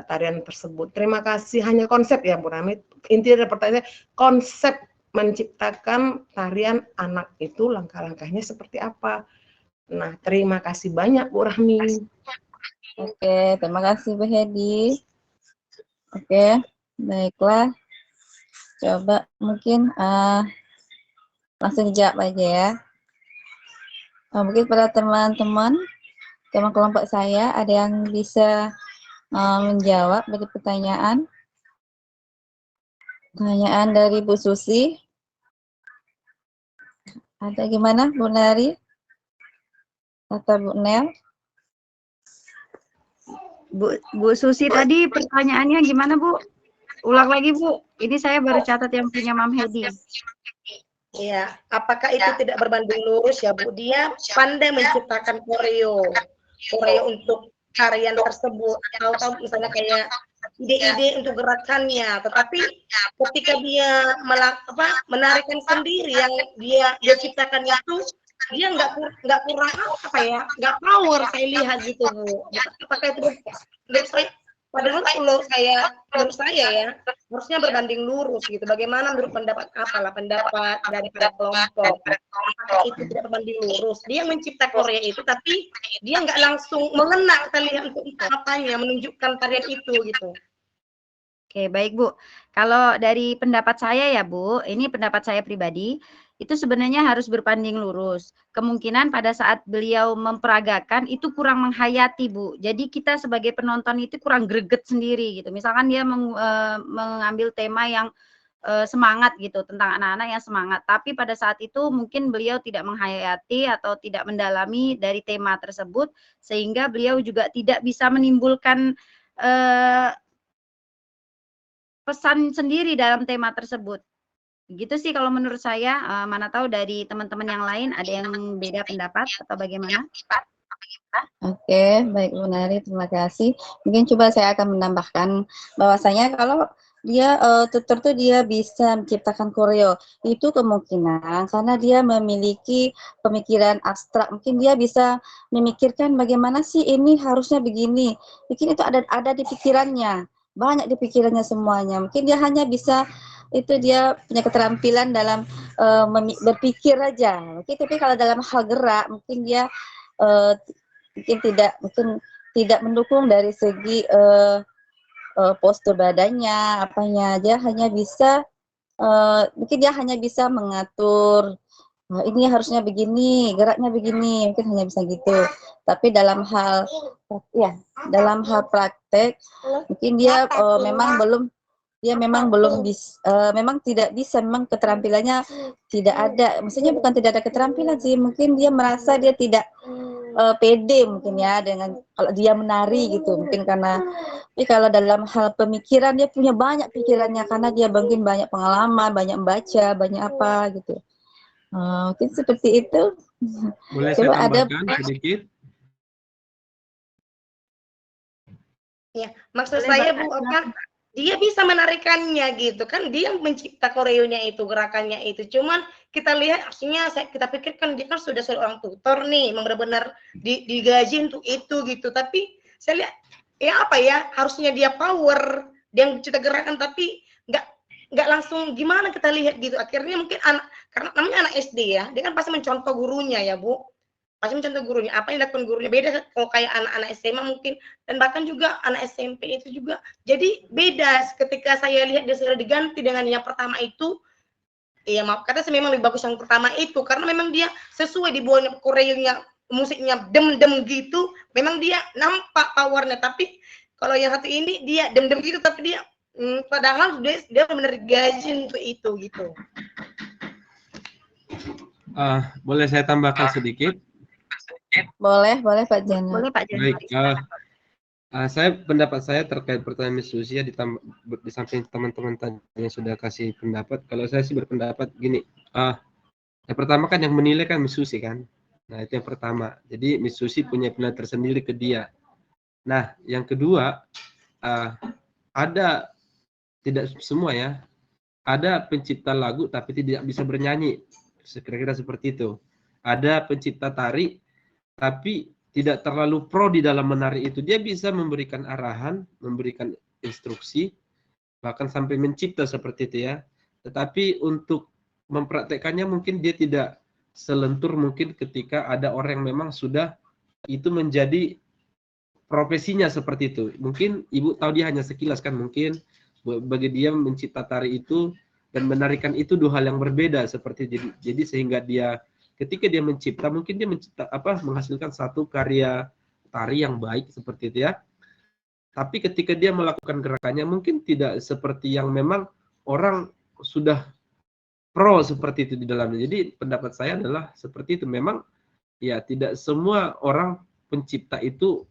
tarian tersebut. Terima kasih, hanya konsep ya Bu Rahmi. Inti dari pertanyaan, konsep menciptakan tarian anak itu langkah-langkahnya seperti apa? Nah, terima kasih banyak Bu Rahmi. Oke, terima kasih Bu Hedi. Oke, baiklah. Coba mungkin langsung jawab aja ya. Mungkin pada teman-teman kelompok saya ada yang bisa menjawab bagi pertanyaan dari Bu Susi. Ada gimana Bu Nari? Atau Bu Nel? Bu Susi tadi pertanyaannya gimana Bu? Ulang lagi Bu. Ini saya baru catat yang punya Mam Hedi. Iya, apakah itu tidak berbanding lurus ya Bu? Dia pandai menciptakan koreo untuk tarian tersebut, atau misalnya kayak ide-ide untuk gerakannya, tetapi ketika dia menarikan sendiri yang dia ciptakan itu, dia nggak kurang apa ya, nggak power saya lihat gitu Bu. Apakah itu menurut saya? Padahal menurut saya ya harusnya berbanding lurus gitu. Bagaimana menurut pendapat dari kelompok? Apakah itu tidak berbanding lurus? Dia mencipta Korea itu, tapi dia nggak langsung mengena kita lihat untuk apanya, menunjukkan tarian itu gitu. Oke, baik Bu. Kalau dari pendapat saya ya Bu, ini pendapat saya pribadi, itu sebenarnya harus berbanding lurus. Kemungkinan pada saat beliau memperagakan itu kurang menghayati Bu. Jadi kita sebagai penonton itu kurang greget sendiri gitu. Misalkan dia mengambil tema yang semangat gitu, tentang anak-anak yang semangat. Tapi pada saat itu mungkin beliau tidak menghayati atau tidak mendalami dari tema tersebut, sehingga beliau juga tidak bisa menimbulkan pesan sendiri dalam tema tersebut. Gitu sih kalau menurut saya. Mana tahu dari teman-teman yang lain ada yang beda pendapat atau bagaimana? Oke, baik Bu Nari, terima kasih. Mungkin coba saya akan menambahkan bahwasanya kalau dia tutor tuh dia bisa menciptakan koreo, itu kemungkinan karena dia memiliki pemikiran abstrak. Mungkin dia bisa memikirkan bagaimana sih ini harusnya begini. Mungkin itu ada di pikirannya, banyak di pikirannya semuanya. Mungkin dia hanya bisa itu dia punya keterampilan dalam berpikir aja. Tapi kalau dalam hal gerak mungkin dia mungkin tidak mendukung dari segi postur badannya, apanya aja hanya bisa mungkin dia hanya bisa mengatur ini harusnya begini, geraknya begini, mungkin hanya bisa gitu. Tapi dalam hal praktek mungkin dia memang tidak bisa, memang keterampilannya tidak ada. Maksudnya bukan tidak ada keterampilan sih, mungkin dia merasa dia tidak pede mungkin ya dengan kalau dia menari gitu, mungkin karena. Tapi kalau dalam hal pemikiran dia punya banyak pikirannya karena dia mungkin banyak pengalaman, banyak membaca, banyak apa gitu. Mungkin seperti itu. Boleh saya tambahkan sedikit? Ya, maksud saya Bu, dia bisa menarikannya gitu kan, dia mencipta koreonya itu, gerakannya itu. Cuman kita lihat aslinya, kita pikirkan dia kan sudah seorang tutor nih, memang benar-benar digaji untuk itu gitu. Tapi saya lihat harusnya dia power, dia mencipta gerakan, tapi nggak langsung gimana kita lihat gitu. Akhirnya mungkin karena namanya anak SD ya, dia kan pasti mencontoh gurunya ya Bu. Macam contoh gurunya, apa yang dilakukan gurunya beda kalau kayak anak-anak SMA mungkin, dan bahkan juga anak SMP itu juga. Jadi beda ketika saya lihat dia sudah diganti dengan yang pertama itu, iya maaf kata saya memang lebih bagus yang pertama itu, karena memang dia sesuai di bawahnya koreonya, musiknya dem-dem gitu, memang dia nampak powernya. Tapi kalau yang satu ini dia dem-dem gitu, tapi dia padahal dia benar gaji untuk itu gitu. Boleh saya tambahkan sedikit? Boleh Pak Jana. Boleh Pak Jana. Baik, pendapat saya terkait pertanyaan Miss Susi ya, di samping teman-teman tadi yang sudah kasih pendapat, kalau saya sih berpendapat gini, yang pertama kan yang menilai kan Miss Susi kan, nah itu yang pertama, jadi Miss Susi punya penilaian tersendiri ke dia. Nah yang kedua, ada, tidak semua ya, ada pencipta lagu tapi tidak bisa bernyanyi, kira-kira seperti itu. Ada pencipta tari tapi tidak terlalu pro di dalam menari itu. Dia bisa memberikan arahan, memberikan instruksi, bahkan sampai mencipta seperti itu ya. Tetapi untuk mempraktekannya mungkin dia tidak selentur mungkin ketika ada orang yang memang sudah itu menjadi profesinya seperti itu. Mungkin Ibu tahu dia hanya sekilas kan, mungkin bagi dia mencipta tari itu dan menarikan itu dua hal yang berbeda seperti jadi sehingga dia ketika dia mencipta, mungkin dia menghasilkan satu karya tari yang baik seperti itu ya. Tapi ketika dia melakukan gerakannya mungkin tidak seperti yang memang orang sudah pro seperti itu di dalamnya. Jadi pendapat saya adalah seperti itu. Memang ya tidak semua orang pencipta itu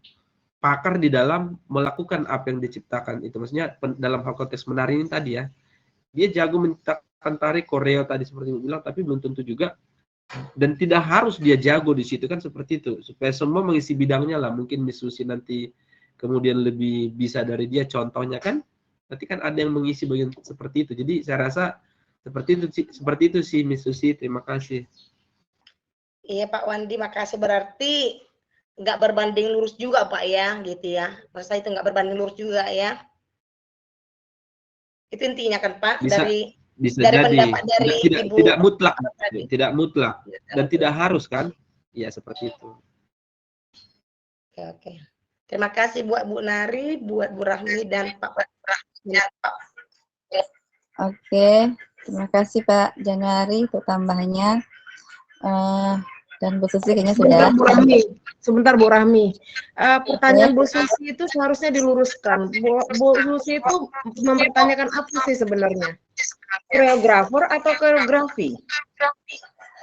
pakar di dalam melakukan apa yang diciptakan itu. Maksudnya dalam hal konteks menari ini tadi ya. Dia jago menciptakan tari koreo tadi seperti Ibu bilang, tapi belum tentu juga. Dan tidak harus dia jago di situ kan seperti itu, supaya semua mengisi bidangnya lah. Mungkin Miss Susi nanti kemudian lebih bisa dari dia contohnya kan, nanti kan ada yang mengisi bagian seperti itu. Jadi saya rasa seperti itu sih Miss Susi. Terima kasih. Iya Pak Wandi, makasih. Berarti nggak berbanding lurus juga Pak ya, gitu ya. Masa itu nggak berbanding lurus juga ya. Itu intinya kan Pak, bisa dari jadi pendapat dari Ibu. Tidak mutlak dan tidak harus kan, ya seperti itu. Oke. Terima kasih buat Bu Nari, buat Bu Rahmi dan Pak. Oke, terima kasih Pak Januari untuk tambahannya. Dan Bu Susi kayaknya sudah. Sebentar Bu Rahmi. Pertanyaan Bu Susi itu seharusnya diluruskan. Bu Susi itu mempertanyakan apa sih sebenarnya? Koreografer atau koreografi?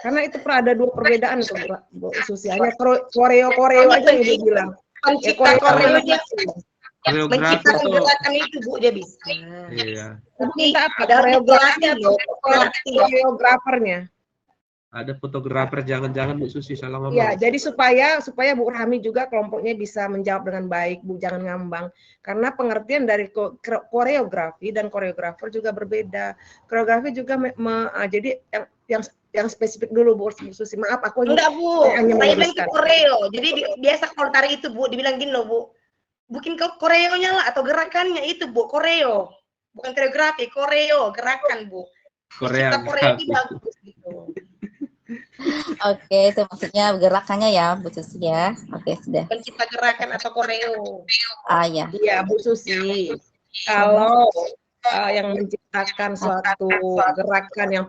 Karena itu ada dua perbedaan tuh Bu Susi. Hanya koreo aja yang dia bilang. Pencipta koreo dia. Koreografer Menciptakan gerakan itu Bu, dia bisa. Iya. Minta apa? Koreografernya. Ada fotografer, jangan-jangan Bu Susi salah ngomong. Ya, jadi supaya Bu Rahmi juga kelompoknya bisa menjawab dengan baik, Bu, jangan ngambang. Karena pengertian dari koreografi dan koreografer juga berbeda. Koreografi juga jadi yang spesifik dulu Bu Susi. Maaf aku enggak Bu, saya bilang itu koreo. Jadi biasa kalau tari itu Bu dibilang gini loh Bu. Bikin koreonya lah atau gerakannya itu Bu, koreo. Bukan koreografi, koreo, gerakan Bu. Koreografi bagus gitu. Oke, itu maksudnya gerakannya ya, Bu Susi ya. Oke, sudah. Pencipta gerakan atau koreo. Ya. Iya, Bu Susi. Kalau yang menciptakan suatu gerakan yang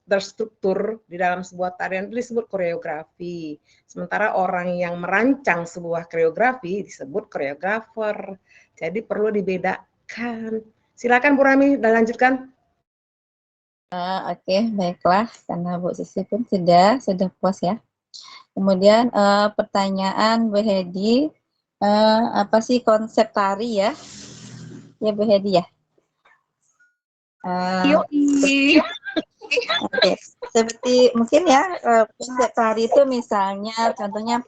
terstruktur di dalam sebuah tarian itu disebut koreografi. Sementara orang yang merancang sebuah koreografi disebut koreografer. Jadi perlu dibedakan. Silakan Bu Rahmi, dan lanjutkan. Oke, baiklah, karena Bu Susi pun sudah puas ya. Kemudian pertanyaan Bu Hedi, apa sih konsep tari ya? Ya Bu Hedi ya. Oke, seperti mungkin ya konsep tari itu misalnya, contohnya,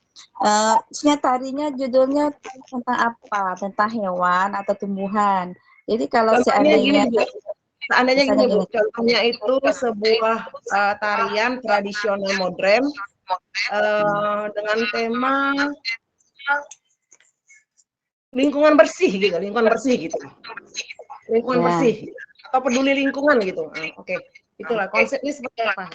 tarinya judulnya tentang apa? Tentang hewan atau tumbuhan. Jadi kalau seandainya gini Bu, contohnya itu sebuah tarian tradisional modern dengan tema lingkungan bersih gitu, lingkungan bersih atau peduli lingkungan gitu. Oke. Itulah konsepnya seperti apa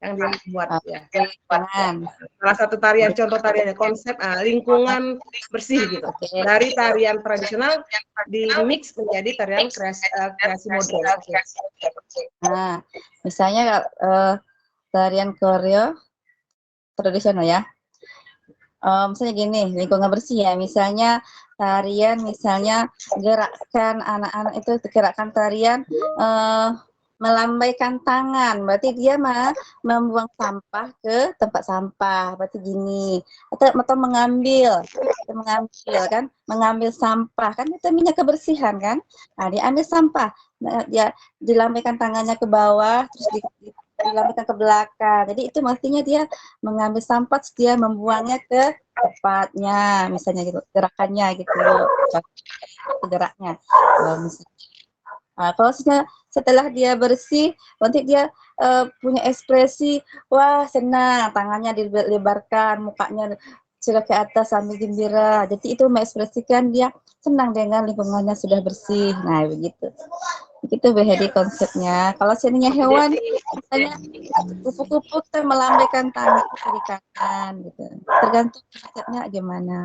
yang dia buat ya. Lingkungan. Salah satu tarian, contoh tariannya konsep lingkungan bersih gitu. Dari tarian tradisional di mix menjadi tarian kreasi modern. Nah, misalnya tarian koreo tradisional ya. Misalnya gini, lingkungan bersih ya. Misalnya tarian, misalnya gerakan anak-anak itu gerakan tarian melambaikan tangan, berarti dia membuang sampah ke tempat sampah, berarti gini. Atau mengambil kan, mengambil sampah kan itu minyak kebersihan kan. Nah, dia ambil sampah, nah, dia dilambaikan tangannya ke bawah, terus dilambaikan ke belakang. Jadi itu artinya dia mengambil sampah, terus dia membuangnya ke tempatnya, misalnya gitu, gerakannya gitu, geraknya. Nah, kalau setelah dia bersih, nanti dia punya ekspresi, wah senang, tangannya dilebarkan, mukanya sudah ke atas sambil gembira. Jadi itu mengekspresikan dia senang dengan lingkungannya sudah bersih. Nah begitu. Begitu Behedi konsepnya. Kalau seandainya hewan, misalnya kupu-kupu kita melambaikan tangan kiri kanan, gitu. Tergantung konsepnya gimana.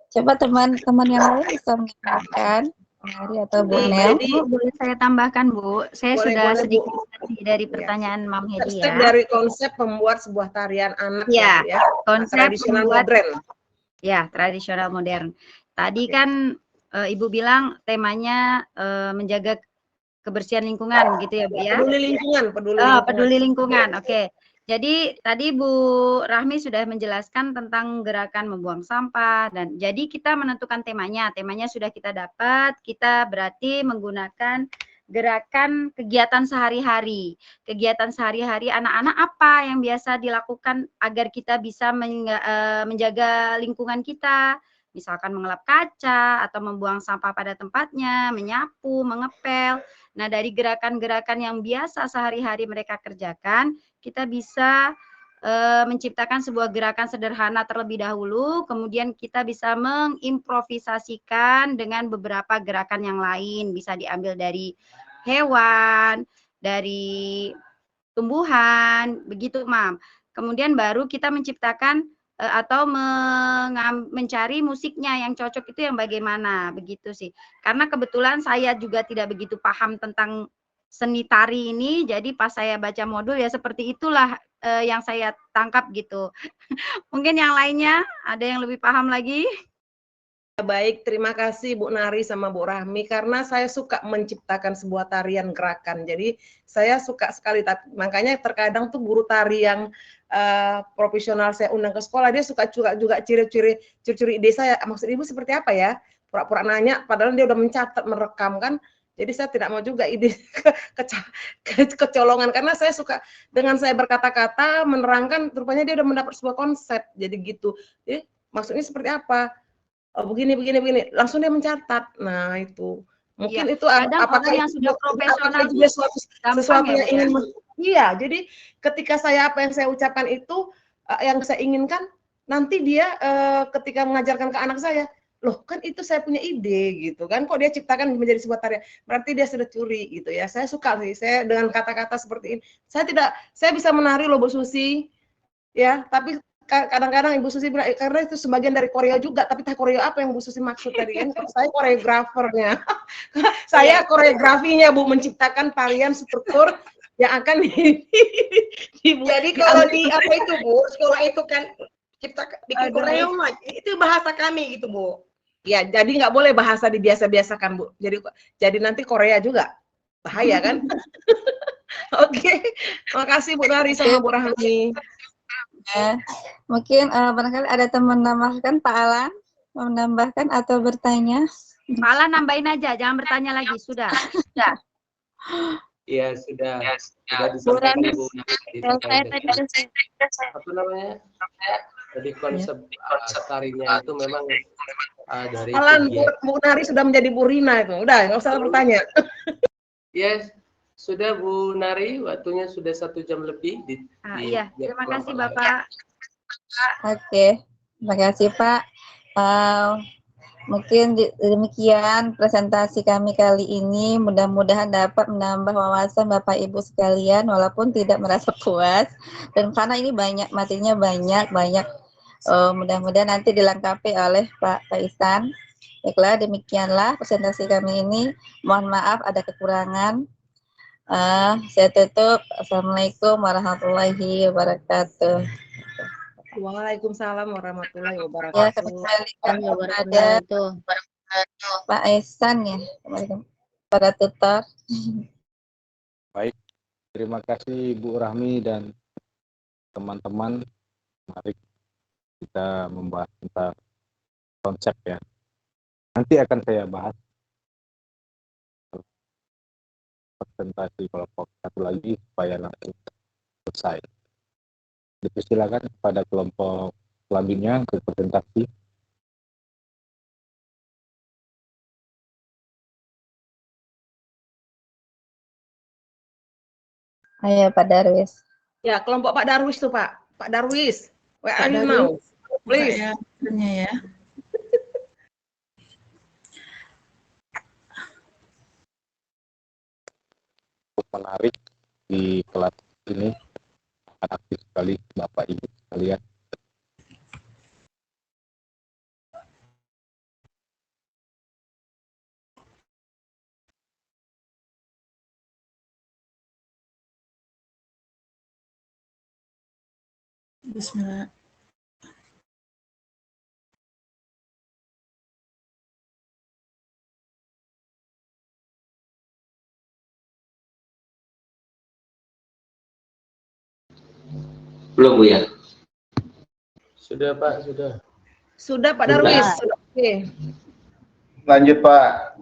Coba teman-teman yang lain bisa menambahkan. Mari atau Bu Nel. Bu, boleh saya tambahkan Bu? Saya Boleh, sudah boleh, sedikit Bu. dari pertanyaan Mam Hedi Step ya. dari konsep membuat sebuah tarian anak Ya, ya, konsep tradisional membuat modern. Ya, tradisional modern. Tadi kan Ibu bilang temanya menjaga kebersihan lingkungan gitu ya Bu ya? Peduli lingkungan, Peduli lingkungan. Oke. Jadi tadi Bu Rahmi sudah menjelaskan tentang gerakan membuang sampah dan jadi kita menentukan temanya. Temanya sudah kita dapat. Kita berarti menggunakan gerakan kegiatan sehari-hari. Kegiatan sehari-hari anak-anak apa yang biasa dilakukan agar kita bisa menjaga lingkungan kita? Misalkan mengelap kaca atau membuang sampah pada tempatnya, menyapu, mengepel. Nah, dari gerakan-gerakan yang biasa sehari-hari mereka kerjakan, kita bisa menciptakan sebuah gerakan sederhana terlebih dahulu, kemudian kita bisa mengimprovisasikan dengan beberapa gerakan yang lain, bisa diambil dari hewan, dari tumbuhan, begitu Mam. Kemudian baru kita menciptakan atau mencari musiknya yang cocok itu yang bagaimana, begitu sih. Karena kebetulan saya juga tidak begitu paham tentang seni tari ini, jadi pas saya baca modul ya seperti itulah yang saya tangkap gitu. Mungkin yang lainnya ada yang lebih paham lagi? Baik, terima kasih Bu Nari sama Bu Rahmi karena saya suka menciptakan sebuah tarian gerakan. Jadi saya suka sekali, makanya terkadang tuh guru tari yang profesional saya undang ke sekolah, dia suka juga ciri-ciri ide saya. Maksud Ibu seperti apa ya? Pura-pura nanya, padahal dia udah mencatat, merekam kan. Jadi saya tidak mau juga ide kecolongan karena saya suka dengan saya berkata-kata menerangkan, rupanya dia udah mendapat sebuah konsep. Jadi gitu. Jadi maksudnya seperti apa? Oh, begini, langsung dia mencatat. Nah itu mungkin Ya, itu apakah yang sudah profesional itu sesuatu yang ingin iya. Jadi ketika apa yang saya ucapkan itu yang saya inginkan, nanti dia ketika mengajarkan ke anak saya, loh kan itu saya punya ide gitu kan, kok dia ciptakan menjadi sebuah tarian, berarti dia sudah curi gitu ya. Saya suka sih, saya dengan kata-kata seperti ini, saya bisa menari loh Bu Susi ya, tapi kadang-kadang Ibu Susi bilang, karena itu sebagian dari koreo juga, tapi koreo apa yang Bu Susi maksud tadi kan? Saya koreografernya, saya koreografinya Bu, menciptakan tarian struktur yang akan Jadi kalau di apa itu Bu, sekolah itu kan bikin koreo itu bahasa kami gitu Bu. Ya, jadi nggak boleh bahasa dibiasa-biasakan Bu. Jadi nanti Korea juga bahaya kan? Oke, makasih Bu Nari sama Bu Rahmi. Mungkin barangkali ada teman menambahkan, Pak Alan mau menambahkan atau bertanya? Pak Alan nambahin aja, jangan bertanya lagi, sudah. Iya, sudah disampaikan Bu. Apa namanya? Jadi konsep tarinya itu memang dari Alan, Bu Nari sudah menjadi Bu Rina itu. Udah, nggak usah bertanya. Yes. Sudah Bu Nari, waktunya sudah 1 jam lebih. Iya, terima kasih Bapak. Oke, terima kasih Pak. Mungkin demikian presentasi kami kali ini. Mudah-mudahan dapat menambah wawasan Bapak Ibu sekalian, walaupun tidak merasa puas. Dan karena ini banyak materinya banyak. Mudah-mudahan nanti dilengkapi oleh Pak Faisan. Baiklah, demikianlah presentasi kami ini. Mohon maaf ada kekurangan. Saya tutup. Assalamualaikum warahmatullahi wabarakatuh. Waalaikumsalam warahmatullahi Ya, wabarakatuh. kembalikan kepada Pak Ihsan ya, kembali pada tutor. Baik, terima kasih Bu Rahmi dan teman-teman. Mari kita membahas tentang konsep ya. Nanti akan saya bahas presentasi kelompok satu lagi supaya langsung selesai. Dipersilakan kepada kelompok selanjutnya untuk presentasi. Ayo Pak Darwis. Ya, kelompok Pak Darwis tuh Pak. Pak Darwis, where are you Pak now? Darwis, Please. saya tanya ya. Cukup menarik di kelas ini, aktif sekali Bapak Ibu sekalian. Bismillah. Belum Bu ya? Sudah Pak, sudah. Sudah Pak Darwis. Oke. Lanjut Pak.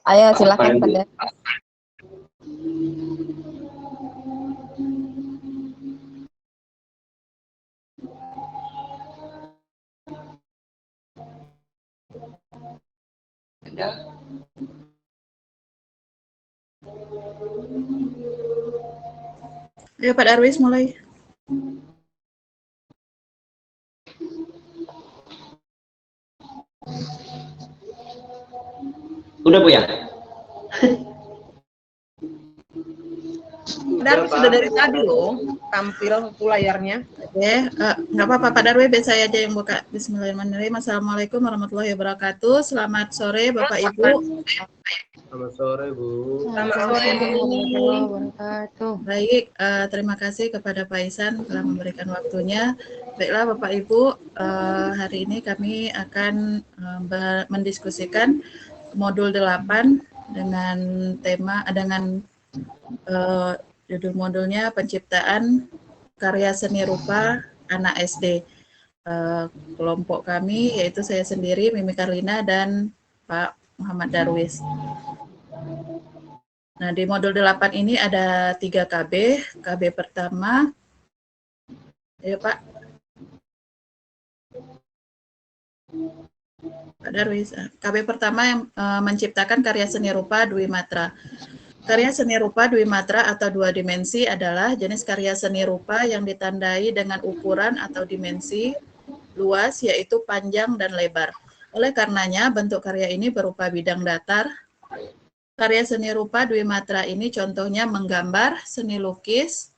Ayo silakan Pak Darwis. Ayo Pak Darwis mulai. Udah Bu ya? Pak Darwis sudah dari tadi loh tampil layarnya. Oke, nggak apa-apa Pak Darwis, biar saya aja yang buka. Bismillahirrahmanirrahim. Assalamualaikum warahmatullahi wabarakatuh. Selamat sore Bapak Ibu. Selamat sore Bu. Selamat sore Bu. Baik, terima kasih kepada Pak Ihsan telah memberikan waktunya. Baiklah Bapak Ibu, hari ini kami akan mendiskusikan modul 8 dengan tema judul modulnya penciptaan karya seni rupa anak SD. Kelompok kami yaitu saya sendiri, Mimi Karlina, dan Pak Muhammad Darwis. Nah, di modul 8 ini ada 3 KB. KB pertama, ayo Pak. Pak Darwis. KB pertama yang menciptakan karya seni rupa Dwi Matra. Karya seni rupa Dwi Matra atau 2 dimensi adalah jenis karya seni rupa yang ditandai dengan ukuran atau dimensi luas, yaitu panjang dan lebar. Oleh karenanya, bentuk karya ini berupa bidang datar. Karya seni rupa Dwi Matra ini contohnya menggambar, seni lukis,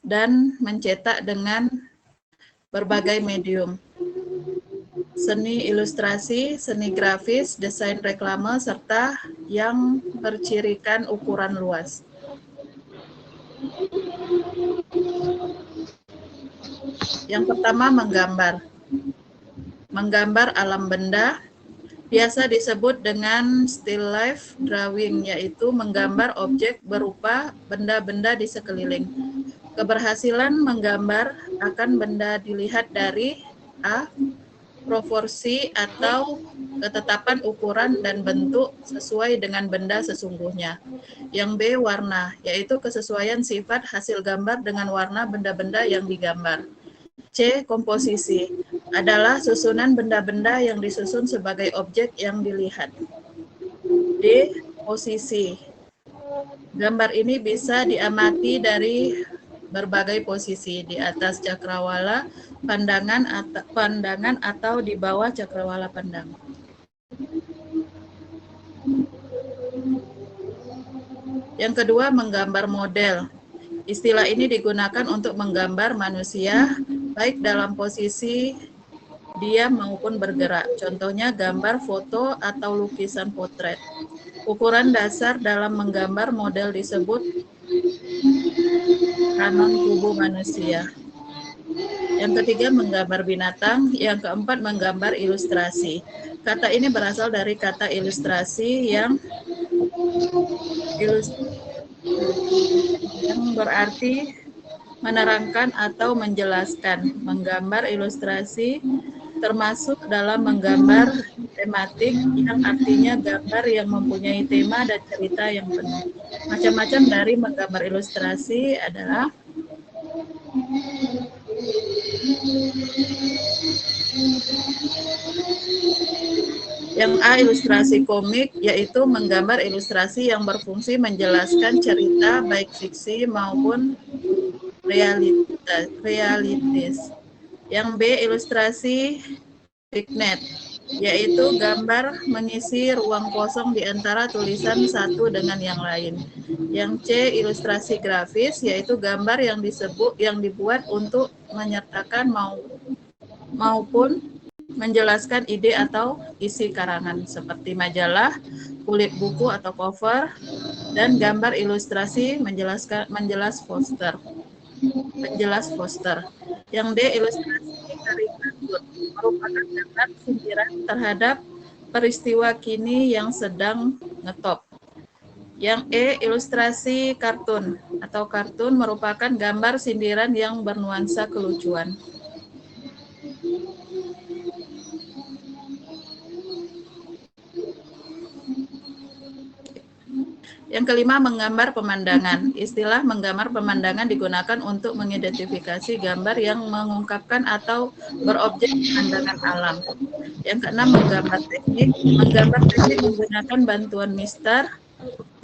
dan mencetak dengan berbagai medium. Seni ilustrasi, seni grafis, desain reklame, serta yang bercirikan ukuran luas. Yang pertama, menggambar. Menggambar alam benda, biasa disebut dengan still life drawing, yaitu menggambar objek berupa benda-benda di sekeliling. Keberhasilan menggambar akan benda dilihat dari A. Proporsi atau ketetapan ukuran dan bentuk sesuai dengan benda sesungguhnya. Yang B. Warna, yaitu kesesuaian sifat hasil gambar dengan warna benda-benda yang digambar. C. Komposisi, adalah susunan benda-benda yang disusun sebagai objek yang dilihat. D. Posisi, gambar ini bisa diamati dari berbagai posisi di atas cakrawala pandangan atau di bawah cakrawala pandangan. Yang kedua, menggambar model. Istilah ini digunakan untuk menggambar manusia baik dalam posisi diam maupun bergerak. Contohnya gambar foto atau lukisan potret. Ukuran dasar dalam menggambar model disebut kanon tubuh manusia. Yang ketiga, menggambar binatang. Yang keempat, menggambar ilustrasi. Kata ini berasal dari kata ilustrasi yang berarti menerangkan atau menjelaskan. Menggambar ilustrasi termasuk dalam menggambar tematik yang artinya gambar yang mempunyai tema dan cerita yang penuh. Macam-macam dari menggambar ilustrasi adalah yang A, ilustrasi komik, yaitu menggambar ilustrasi yang berfungsi menjelaskan cerita baik fiksi maupun realitis. Yang B, ilustrasi vignette, yaitu gambar mengisi ruang kosong di antara tulisan satu dengan yang lain. Yang C, ilustrasi grafis, yaitu gambar yang dibuat untuk menyertakan maupun menjelaskan ide atau isi karangan seperti majalah, kulit buku atau cover, dan gambar ilustrasi menjelas poster. Yang D, ilustrasi karikatur, merupakan gambar sindiran terhadap peristiwa kini yang sedang ngetop. Yang E, ilustrasi kartun atau kartun merupakan gambar sindiran yang bernuansa kelucuan. Yang kelima, menggambar pemandangan. Istilah menggambar pemandangan digunakan untuk mengidentifikasi gambar yang mengungkapkan atau berobjek pemandangan alam. Yang keenam, menggambar teknik. Menggambar teknik menggunakan bantuan mister.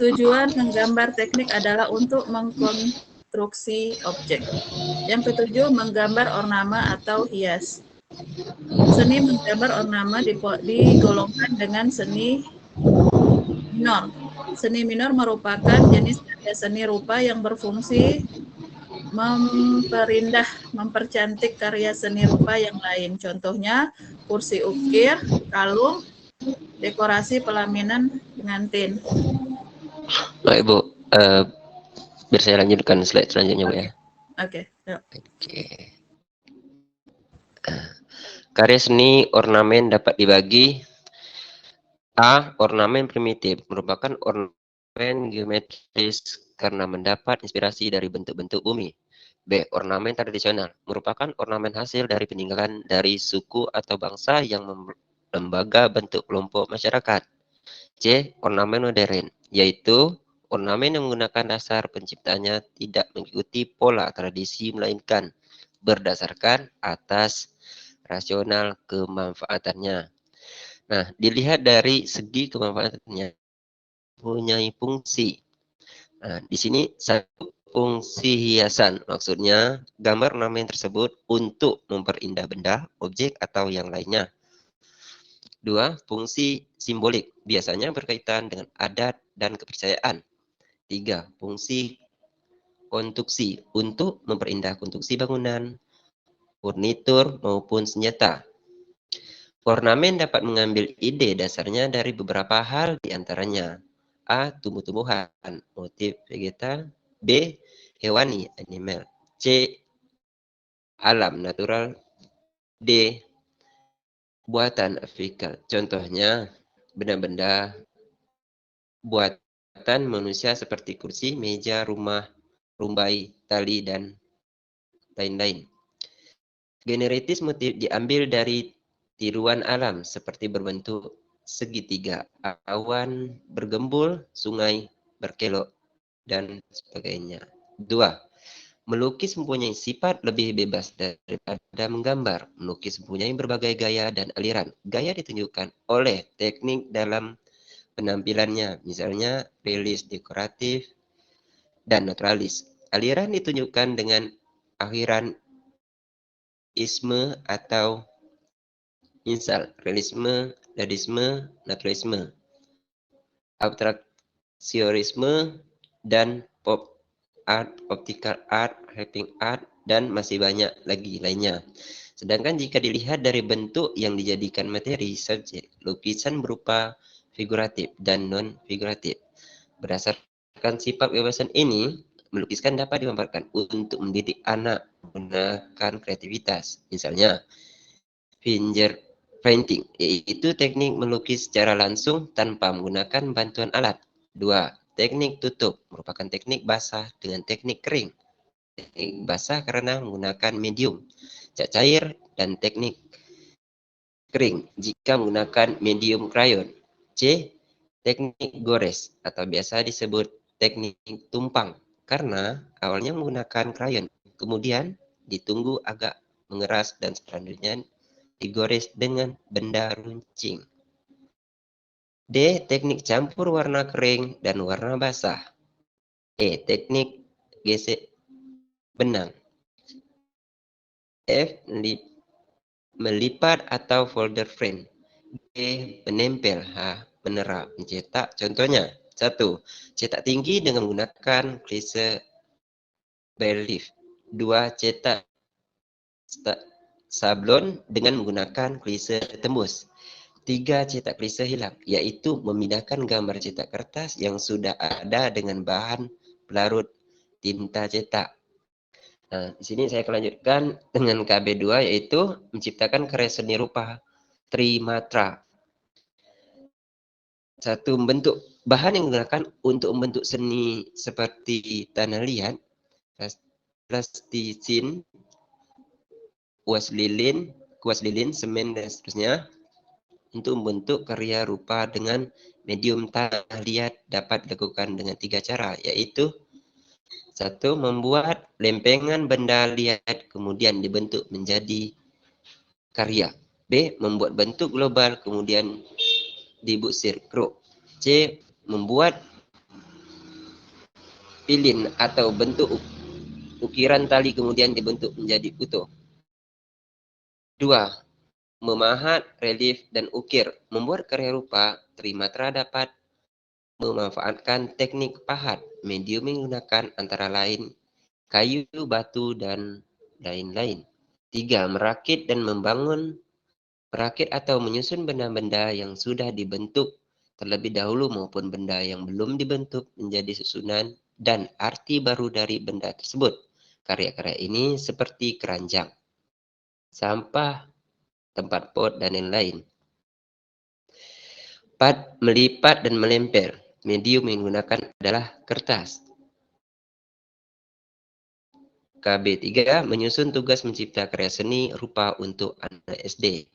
Tujuan menggambar teknik adalah untuk mengkonstruksi objek. Yang ketujuh, menggambar ornamen atau hias. Seni menggambar ornamen digolongkan dengan seni minor. Seni minor merupakan jenis karya seni rupa yang berfungsi memperindah, mempercantik karya seni rupa yang lain. Contohnya kursi ukir, kalung, dekorasi pelaminan pengantin. Baik Bu, biar saya lanjutkan slide selanjutnya Bu ya. Oke. Karya seni ornamen dapat dibagi. A. Ornamen primitif merupakan ornamen geometris karena mendapat inspirasi dari bentuk-bentuk bumi. B. Ornamen tradisional merupakan ornamen hasil dari peninggalan dari suku atau bangsa yang lembaga bentuk kelompok masyarakat. C. Ornamen modern, yaitu ornamen yang menggunakan dasar penciptanya tidak mengikuti pola tradisi melainkan berdasarkan atas rasional kemanfaatannya. Nah, dilihat dari segi kemanfaatannya, mempunyai fungsi. Nah, di sini satu, fungsi hiasan, maksudnya gambar ornamen tersebut untuk memperindah benda, objek, atau yang lainnya. Dua, fungsi simbolik, biasanya berkaitan dengan adat dan kepercayaan. Tiga, fungsi konstruksi, untuk memperindah konstruksi bangunan, furnitur, maupun senjata. Ornamen dapat mengambil ide dasarnya dari beberapa hal diantaranya. A. Tumbuh-tumbuhan, motif vegetal. B. Hewani, animal. C. Alam, natural. D. Buatan artificial. Contohnya, benda-benda buatan manusia seperti kursi, meja, rumah, rumbai, tali, dan lain-lain. Generitis motif diambil dari tiruan alam seperti berbentuk segitiga, awan bergembul, sungai berkelok, dan sebagainya. 2. Melukis mempunyai sifat lebih bebas daripada menggambar. Melukis mempunyai berbagai gaya dan aliran. Gaya ditunjukkan oleh teknik dalam penampilannya, misalnya realis, dekoratif, dan naturalis. Aliran ditunjukkan dengan akhiran isme atau insal, realisme, dadisme, naturalisme, abstraksionisme, dan pop art, optical art, writing art, dan masih banyak lagi lainnya. Sedangkan jika dilihat dari bentuk yang dijadikan materi subjek, lukisan berupa figuratif dan non-figuratif. Berdasarkan sifat kebebasan ini, melukiskan dapat dimanfaatkan untuk mendidik anak menggunakan kreativitas. Misalnya, finger painting, yaitu teknik melukis secara langsung tanpa menggunakan bantuan alat. 2. Teknik tutup, merupakan teknik basah dengan teknik kering. Teknik basah karena menggunakan medium cat cair, dan teknik kering jika menggunakan medium krayon. C. Teknik gores atau biasa disebut teknik tumpang karena awalnya menggunakan krayon, kemudian ditunggu agak mengeras dan selanjutnya digores dengan benda runcing. D. Teknik campur warna kering dan warna basah. E. Teknik gesek benang. F. Melipat atau folder frame. G. Menempel. H. Menerap, mencetak. Contohnya, 1. Cetak tinggi dengan menggunakan klise relief. 2. Cetak sablon dengan menggunakan klise tembus. 3. Cetak klise hilang, yaitu memindahkan gambar cetak kertas yang sudah ada dengan bahan pelarut tinta cetak. Nah, di sini saya akan lanjutkan dengan KB2, yaitu menciptakan karya seni rupa trimatra. 1. Membentuk bahan yang digunakan untuk membentuk seni seperti tanah liat, plasticin, kuas lilin, semen, dan seterusnya. Untuk membentuk karya rupa dengan medium tanah liat dapat dilakukan dengan 3 cara, yaitu 1. Membuat lempengan benda liat kemudian dibentuk menjadi karya. B. Membuat bentuk global kemudian dibutsir kruk. C. Membuat pilin atau bentuk ukiran tali kemudian dibentuk menjadi utuh. 2. Memahat, relief, dan ukir. Membuat karya rupa trimatra dapat memanfaatkan teknik pahat. Medium menggunakan antara lain kayu, batu, dan lain-lain. 3. Merakit dan membangun, merakit atau menyusun benda-benda yang sudah dibentuk terlebih dahulu maupun benda yang belum dibentuk menjadi susunan dan arti baru dari benda tersebut. Karya-karya ini seperti keranjang, sampah, tempat pot, dan lain-lain. 4. Melipat dan melempel. Medium yang digunakan adalah kertas. KB3. Menyusun tugas mencipta karya seni rupa untuk anak SD.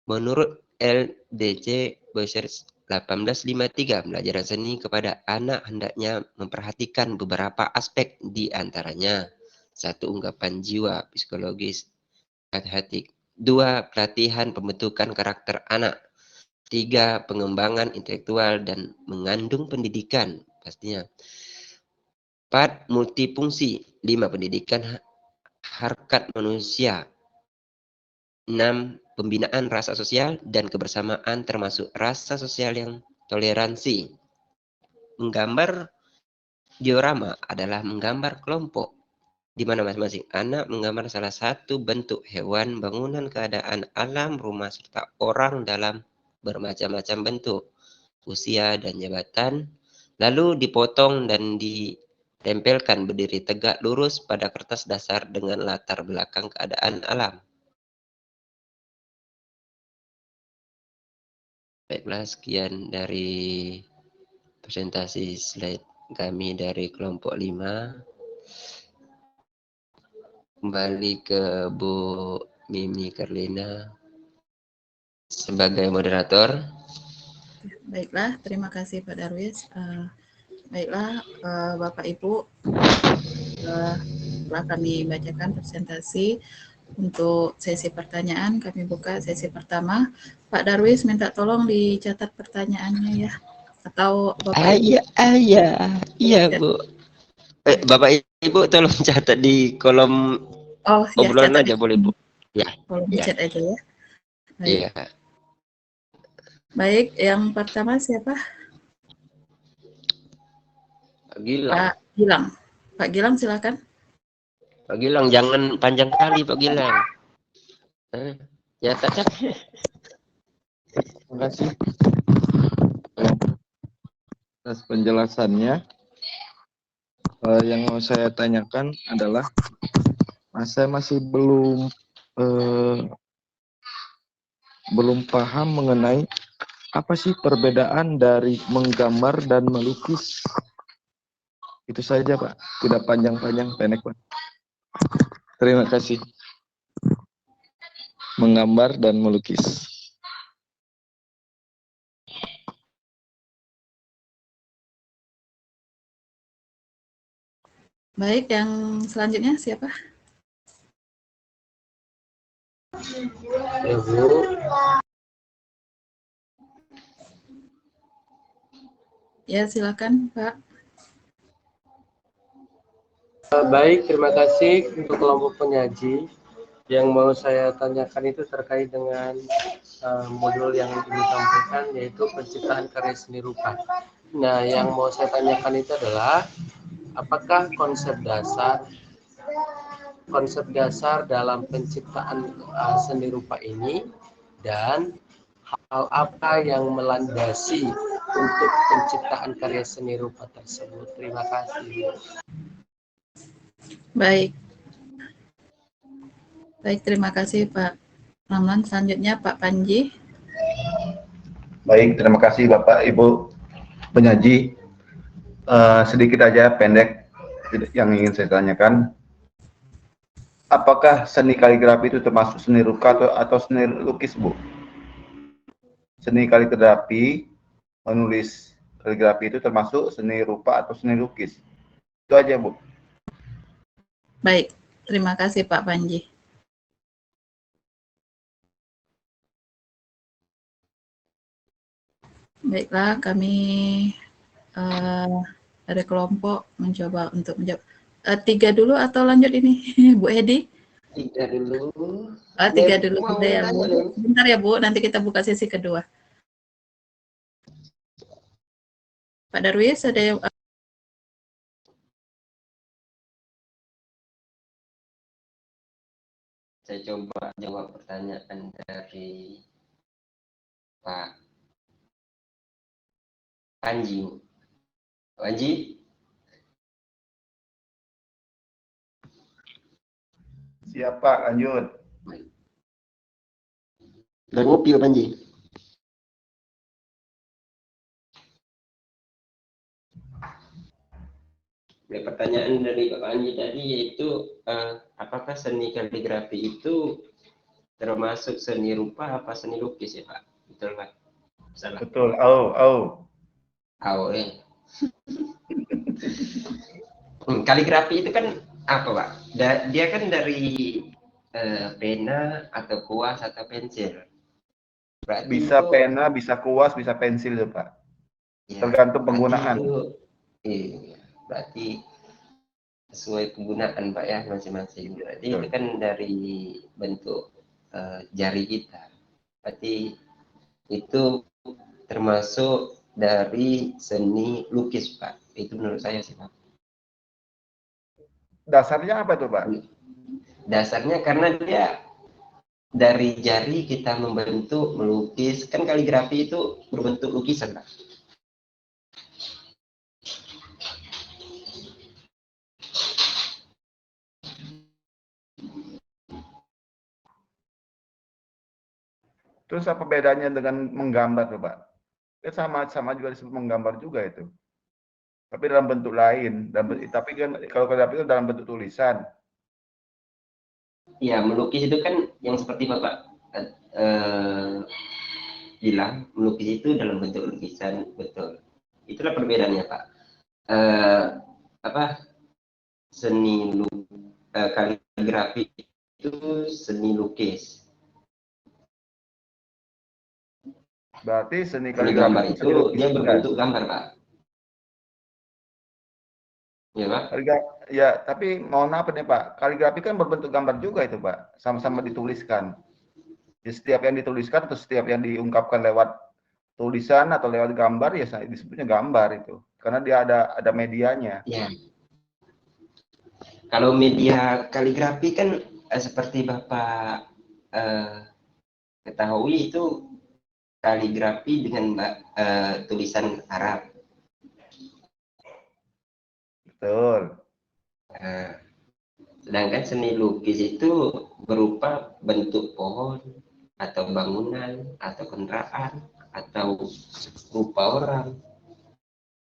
Menurut LDC Boyers 1853, pelajaran seni kepada anak hendaknya memperhatikan beberapa aspek, di antaranya 1. Ungkapan jiwa psikologis hati. 2. Pelatihan pembentukan karakter anak. 3. Pengembangan intelektual dan mengandung pendidikan pastinya. 4. Multifungsi. 5. Pendidikan harkat manusia. 6. Pembinaan rasa sosial dan kebersamaan termasuk rasa sosial yang toleransi. Menggambar diorama adalah menggambar kelompok, di mana masing-masing anak menggambar salah satu bentuk hewan, bangunan, keadaan alam, rumah, serta orang dalam bermacam-macam bentuk, usia, dan jabatan, lalu dipotong dan ditempelkan berdiri tegak lurus pada kertas dasar dengan latar belakang keadaan alam. Baiklah, sekian dari presentasi slide kami dari kelompok 5. Kembali ke Bu Mimi Karlina sebagai moderator. Baiklah, terima kasih Pak Darwis. Baiklah, Bapak Ibu, telah kami bacakan presentasi. Untuk sesi pertanyaan, kami buka sesi pertama. Pak Darwis minta tolong dicatat pertanyaannya ya. Atau Bapak Ibu. Iya Bu. Bapak Ibu tolong catat di kolom Oh ya, obrolan catat aja boleh Bu. Ya. kolom Ya. chat aja ya. Baik. Iya. Baik, yang pertama siapa? Pak Gilang. Pak Gilang. Pak Gilang silakan. Pak Gilang jangan panjang kali Pak Gilang. Ya cacat. Terima kasih atas penjelasannya. Yang mau saya tanyakan adalah, saya masih belum paham mengenai apa sih perbedaan dari menggambar dan melukis. Itu saja Pak, tidak panjang-panjang, pendek Pak. Terima kasih. Menggambar dan melukis. Baik, yang selanjutnya siapa? Ya Bu. Ya, silakan Pak. Baik, terima kasih untuk kelompok penyaji. Yang mau saya tanyakan itu terkait dengan modul yang disampaikan, yaitu penciptaan karya seni rupa. Nah, yang mau saya tanyakan itu adalah, apakah konsep dasar dalam penciptaan seni rupa ini, dan hal apa yang melandasi untuk penciptaan karya seni rupa tersebut? Terima kasih. Baik. Baik, terima kasih Pak Ramlan. Selanjutnya Pak Panji. Baik, terima kasih Bapak Ibu penyaji. Sedikit aja pendek yang ingin saya tanyakan. Apakah seni kaligrafi itu termasuk seni rupa atau seni lukis, Bu? Seni kaligrafi, menulis kaligrafi itu termasuk seni rupa atau seni lukis? Itu aja, Bu. Baik, terima kasih Pak Panji. Baiklah, kami dari kelompok mencoba untuk menjawab. 3 dulu atau lanjut ini, Bu Edi? 3 dulu. 3 dulu sudah ya Bu. Bentar ya Bu, nanti kita buka sesi kedua. Pak Darwis, ada yang... Saya coba jawab pertanyaan dari Pak Panji. Pak Panji? Siapa? Lanjut. Udah ngopi Pak Panji? Pertanyaan dari Pak Panji tadi yaitu apakah seni kaligrafi itu termasuk seni rupa apa seni lukis ya Pak? Betul Pak? Salah. Betul. Ya. Kaligrafi itu kan apa Pak? Dia kan dari pena atau kuas atau pensil. Berarti bisa itu, pena, bisa kuas, bisa pensil ya Pak. Ya, Tergantung penggunaan. Iya, berarti sesuai penggunaan Pak ya masing-masing. Berarti itu kan dari bentuk jari kita. Berarti itu termasuk dari seni lukis Pak. Itu menurut saya sih Pak. Dasarnya apa tuh Pak? Dasarnya karena dia dari jari kita membentuk, melukis. Kan kaligrafi itu berbentuk lukisan Pak. Terus apa bedanya dengan menggambar tuh Pak? Sama juga disebut menggambar juga itu. Tapi dalam bentuk lain. Tapi kan kalau kaligrafi itu dalam bentuk tulisan. Ya, melukis itu kan yang seperti Bapak bilang, melukis itu dalam bentuk lukisan, betul. Itulah perbedaannya Pak. Seni kaligrafi itu seni lukis. Berarti seni Gambar kaligrafi itu dia berbentuk gambar Pak. Ya, Pak. Ya, tapi mohon maaf nih Pak, kaligrafi kan berbentuk gambar juga itu Pak, sama-sama dituliskan. Jadi setiap yang dituliskan atau setiap yang diungkapkan lewat tulisan atau lewat gambar ya disebutnya gambar itu, karena dia ada medianya. Ya. Kalau media kaligrafi kan seperti Bapak ketahui itu kaligrafi dengan tulisan Arab. Betul. Sedangkan seni lukis itu berupa bentuk pohon atau bangunan atau kendaraan atau rupa orang.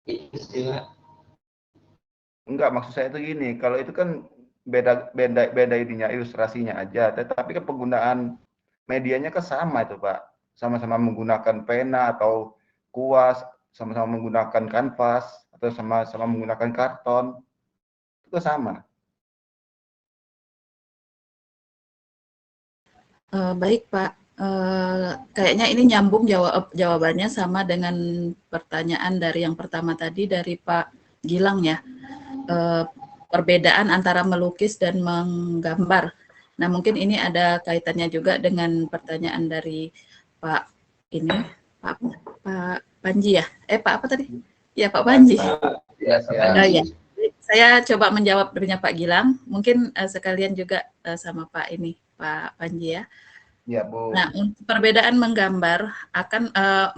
Itu sih, Pak. Enggak, maksud saya itu gini, kalau itu kan beda ininya, ilustrasinya aja, tetapi kan penggunaan medianya kan sama itu Pak, sama-sama menggunakan pena atau kuas, sama-sama menggunakan kanvas atau sama-sama menggunakan karton, itu sama. Baik Pak, kayaknya ini nyambung jawabannya sama dengan pertanyaan dari yang pertama tadi dari Pak Gilang ya. Perbedaan antara melukis dan menggambar. Nah, mungkin ini ada kaitannya juga dengan pertanyaan dari Pak Panji ya? Pak apa tadi? Ya, Pak Panji. Ya. Ya. Saya coba menjawab darinya Pak Gilang. Mungkin sekalian juga sama Pak Panji ya. Ya, Bu. Nah, perbedaan menggambar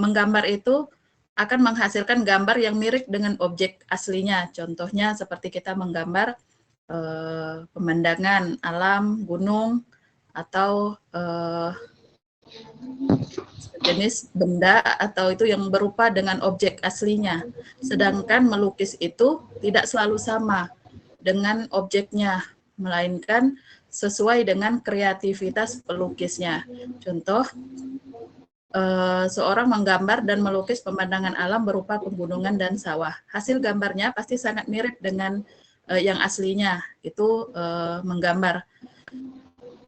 menggambar itu akan menghasilkan gambar yang mirip dengan objek aslinya. Contohnya seperti kita menggambar pemandangan alam, gunung, atau jenis benda atau itu yang berupa dengan objek aslinya. Sedangkan melukis itu tidak selalu sama dengan objeknya, melainkan sesuai dengan kreativitas pelukisnya. Contoh, seorang menggambar dan melukis pemandangan alam berupa pegunungan dan sawah. Hasil gambarnya pasti sangat mirip dengan yang aslinya, itu menggambar.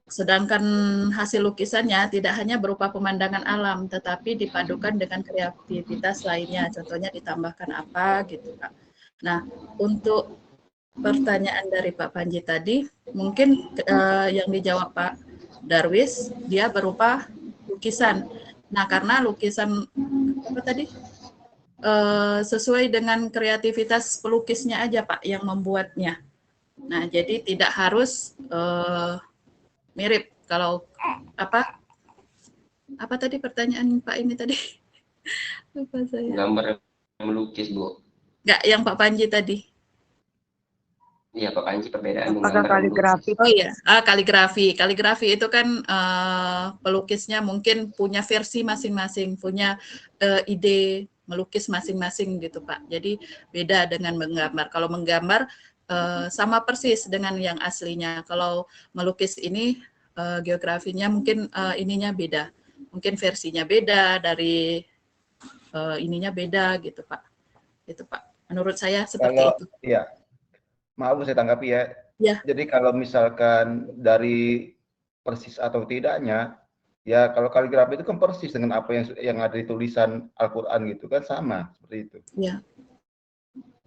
Sedangkan hasil lukisannya tidak hanya berupa pemandangan alam, tetapi dipadukan dengan kreativitas lainnya. Contohnya ditambahkan apa gitu, Pak. Nah, untuk pertanyaan dari Pak Panji tadi, mungkin yang dijawab Pak Darwis, dia berupa lukisan. Nah, karena lukisan apa tadi sesuai dengan kreativitas pelukisnya aja Pak yang membuatnya. Nah, jadi tidak harus mirip. Kalau apa tadi pertanyaan Pak ini tadi? Lupa saya. Gambar melukis, Bu. Enggak, yang Pak Panji tadi. Iya, Pak Panji, perbedaan Apakah menggambar kaligrafi? Oh iya, kaligrafi. Kaligrafi itu kan pelukisnya mungkin punya versi masing-masing, punya ide melukis masing-masing gitu Pak. Jadi beda dengan menggambar. Kalau menggambar sama persis dengan yang aslinya. Kalau melukis ini geografinya mungkin ininya beda. Mungkin versinya beda dari ininya beda gitu Pak. Itu Pak. Menurut saya seperti itu. Iya. Maaf saya tanggapi ya. Ya. Jadi kalau misalkan dari persis atau tidaknya, ya kalau kaligrafi itu kan persis dengan apa yang ada di tulisan Al-Quran gitu kan, sama seperti itu. Ya.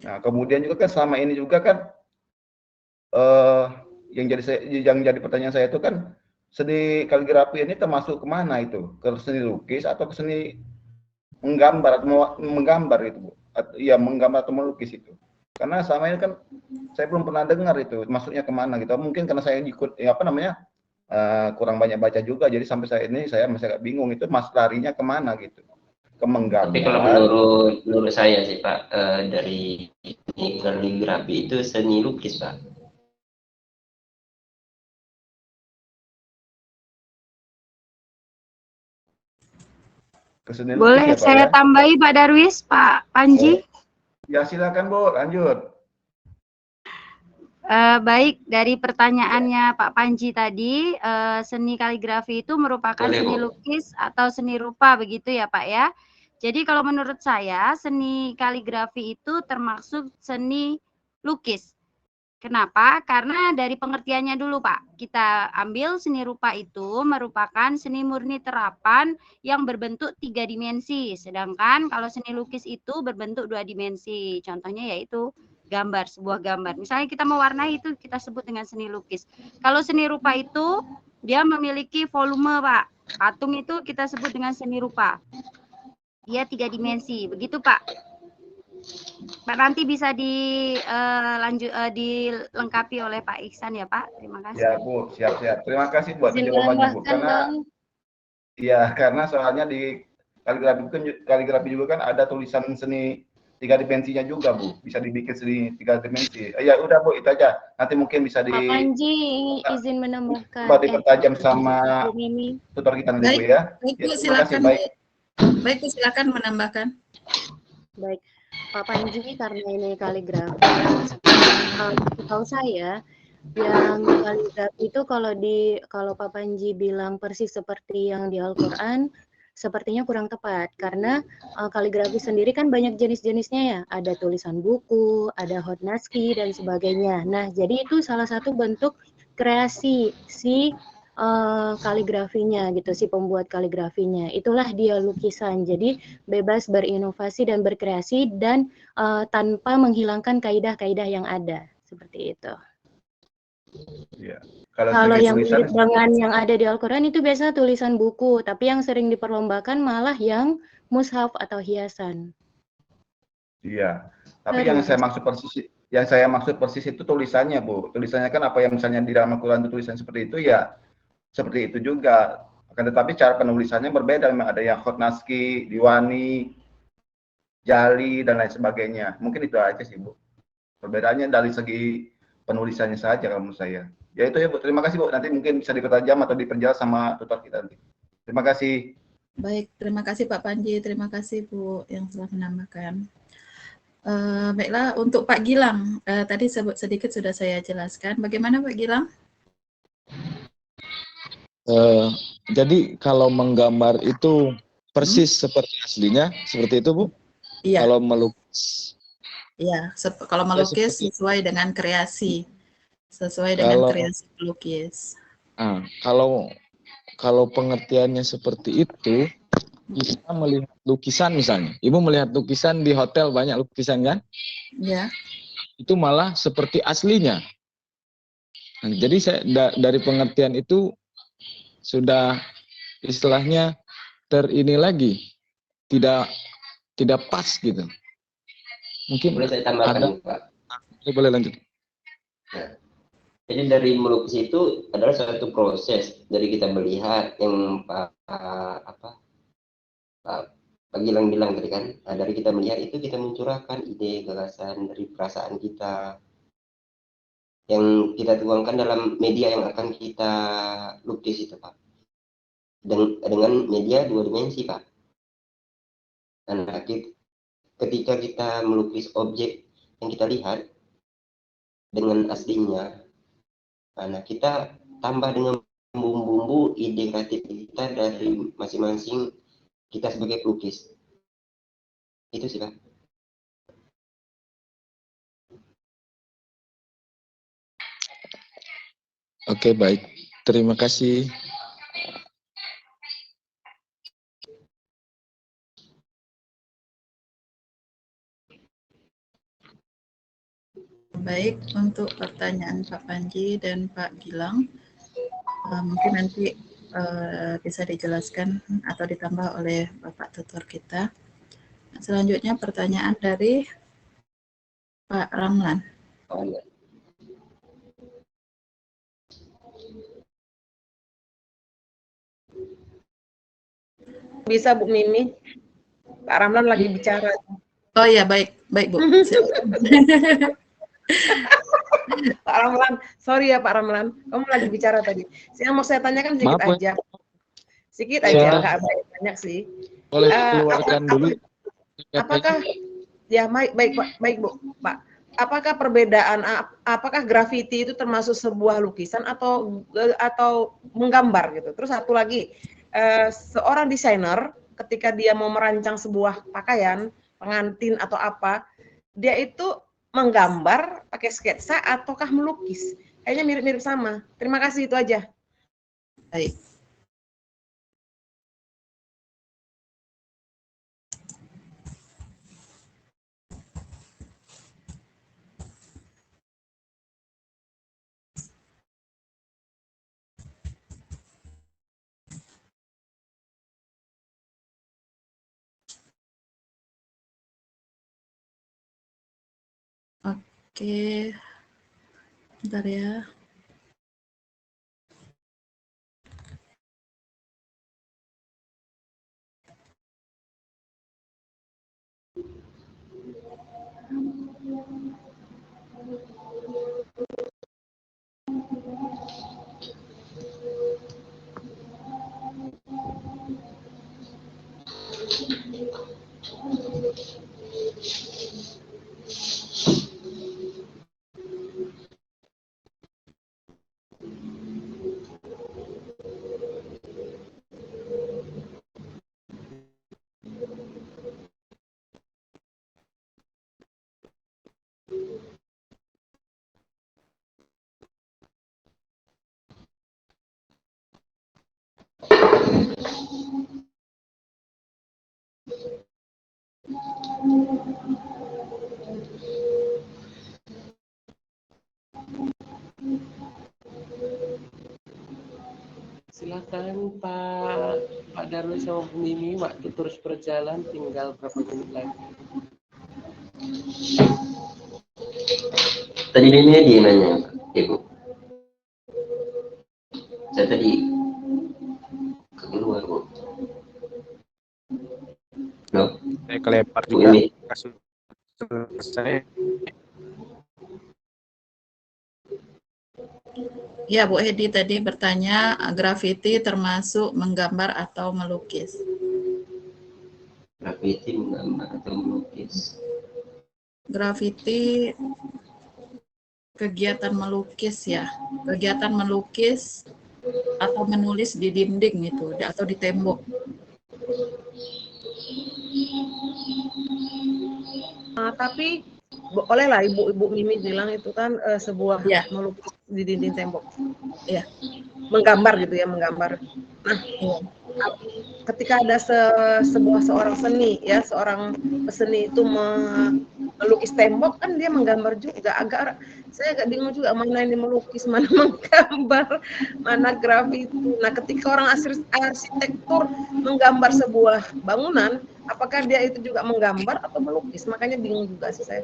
Nah kemudian juga kan sama ini juga kan yang jadi pertanyaan saya itu kan, seni kaligrafi ini termasuk kemana itu? Ke seni lukis atau ke seni menggambar atau menggambar itu, Bu? Iya, menggambar atau melukis itu. Karena sama ini kan saya belum pernah dengar itu maksudnya kemana gitu. Mungkin karena saya ikut kurang banyak baca juga, jadi sampai saya masih agak bingung itu larinya kemana gitu. Ke menggambar. Tapi kalau menurut saya sih Pak, dari kaligrafi itu seni lukis Pak. Boleh ya, Pak, saya ya? tambahi Pak Darwis, Pak Panji? Ya silakan Bu, lanjut. Baik, dari pertanyaannya Pak Panji tadi, seni kaligrafi itu merupakan seni lukis atau seni rupa begitu ya Pak ya. Jadi kalau menurut saya seni kaligrafi itu termasuk seni lukis. Kenapa? Karena dari pengertiannya dulu Pak, kita ambil seni rupa itu merupakan seni murni terapan yang berbentuk 3 dimensi. Sedangkan kalau seni lukis itu berbentuk 2 dimensi. Contohnya yaitu gambar, sebuah gambar. Misalnya kita mewarnai itu kita sebut dengan seni lukis. Kalau seni rupa itu dia memiliki volume, Pak. Patung itu kita sebut dengan seni rupa. Dia 3 dimensi, begitu Pak. Pak nanti bisa dilengkapi oleh Pak Iksan ya Pak. Terima kasih. Ya Bu, siap-siap. Terima kasih buat Izin jawabannya Bu. menambahkan dong. Karena soalnya di kaligrafi juga kan ada tulisan seni 3 dimensinya juga Bu. Bisa dibikin seni 3 dimensi. Ya udah Bu, itu aja. Nanti mungkin bisa Pak Panji izin menambahkan. coba dipertajam sama Bu Mimi. tutor kita nanti Bu Baik, ya. baik Bu, Terima kasih. silakan. Baik. Baik Bu, silakan menambahkan. Baik, Pak Panji, karena ini kaligrafi, tahu saya yang kaligrafi itu kalau Pak Panji bilang persis seperti yang di Al-Quran, sepertinya kurang tepat karena kaligrafi sendiri kan banyak jenis-jenisnya ya, ada tulisan buku, ada hotnaski dan sebagainya. Nah, jadi itu salah satu bentuk kreasi si kaligrafinya gitu, si pembuat kaligrafinya. Itulah dia lukisan. Jadi bebas berinovasi dan berkreasi dan tanpa menghilangkan kaidah-kaidah yang ada. Seperti itu. Ya. Kalau yang mirip dengan yang ada di Al-Quran itu biasa tulisan buku, tapi yang sering diperlombakan malah yang mushaf atau hiasan. Iya. Tapi yang saya maksud persis itu tulisannya Bu. Tulisannya kan apa yang misalnya di dalam Al-Quran itu tulisan seperti itu ya seperti itu juga. Akan tetapi cara penulisannya berbeda. Memang ada yang hotnaski, diwani, jali dan lain sebagainya. Mungkin itu aja sih Bu. Perbedaannya dari segi penulisannya saja kalau menurut saya. Ya itu ya Bu. Terima kasih Bu. Nanti mungkin bisa dipertajam atau diperjelas sama tutor kita nanti. Terima kasih. Baik, terima kasih Pak Panji. Terima kasih Bu yang telah menambahkan. Baiklah, untuk Pak Gilang, tadi sedikit sudah saya jelaskan. Bagaimana Pak Gilang? Jadi kalau menggambar itu persis seperti aslinya, seperti itu Bu? Iya. Kalau melukis? Iya, kalau melukis sesuai dengan kreasi, sesuai dengan kreasi pelukis. Kalau pengertiannya seperti itu, kita melihat lukisan misalnya. Ibu melihat lukisan di hotel, banyak lukisan kan? Iya. Itu malah seperti aslinya. Nah, jadi saya dari pengertian itu sudah istilahnya terini lagi, tidak pas gitu. Mungkin boleh saya tambahkan Pak? Boleh lanjut. Nah, jadi dari melukis itu adalah suatu proses dari kita melihat yang Pak Gilang bilang tadi kan. Nah, dari kita melihat itu kita mencurahkan ide, gagasan dari perasaan kita yang kita tuangkan dalam media yang akan kita lukis itu Pak. Dengan media 2 dimensi Pak. Nah, ketika kita melukis objek yang kita lihat dengan aslinya, nah kita tambah dengan bumbu-bumbu ide kreatif kita dari masing-masing kita sebagai pelukis. Itu sih Pak. Oke, baik. Terima kasih. Baik, untuk pertanyaan Pak Panji dan Pak Gilang, mungkin nanti bisa dijelaskan atau ditambah oleh Bapak tutor kita. Selanjutnya pertanyaan dari Pak Ramlan. Bisa Bu Mimi, Pak Ramlan lagi bicara. Oh iya, baik Bu. Pak Ramlan, sorry ya Pak Ramlan, kamu lagi bicara tadi. Yang mau saya tanyakan sedikit aja. Sedikit aja, nggak banyak sih. Boleh keluarkan dulu. Apakah ya baik Bu, Pak. Apakah perbedaan apakah graffiti itu termasuk sebuah lukisan atau menggambar gitu? Terus satu lagi, seorang desainer ketika dia mau merancang sebuah pakaian, pengantin atau apa, dia itu menggambar pakai sketsa ataukah melukis? Kayaknya mirip-mirip sama. Terima kasih, itu aja. Baik. Oke, bentar ya. Silakan Pak Darwis sama Bu Mimi, waktu terus berjalan, tinggal berapa menit lagi. Tadi Mimi di mana, Ibu? Saya tadi keluar, Bu. No? Saya kelempar Bu juga. Mimi. Selesai. Ya, Bu Hedi tadi bertanya, grafiti termasuk menggambar atau melukis? Grafiti menggambar atau melukis? Grafiti kegiatan melukis ya, kegiatan melukis atau menulis di dinding itu atau di tembok. Tapi bolehlah Ibu Mimi bilang itu kan sebuah melukis di dinding tembok. Ya. Menggambar gitu ya, menggambar. Nah, ketika ada seorang seni ya, seorang peseni itu melukis tembok kan dia menggambar juga. Saya agak bingung juga mana ini melukis, mana menggambar, mana grafiti. Nah, ketika orang arsitektur menggambar sebuah bangunan, apakah dia itu juga menggambar atau melukis? Makanya bingung juga sih saya.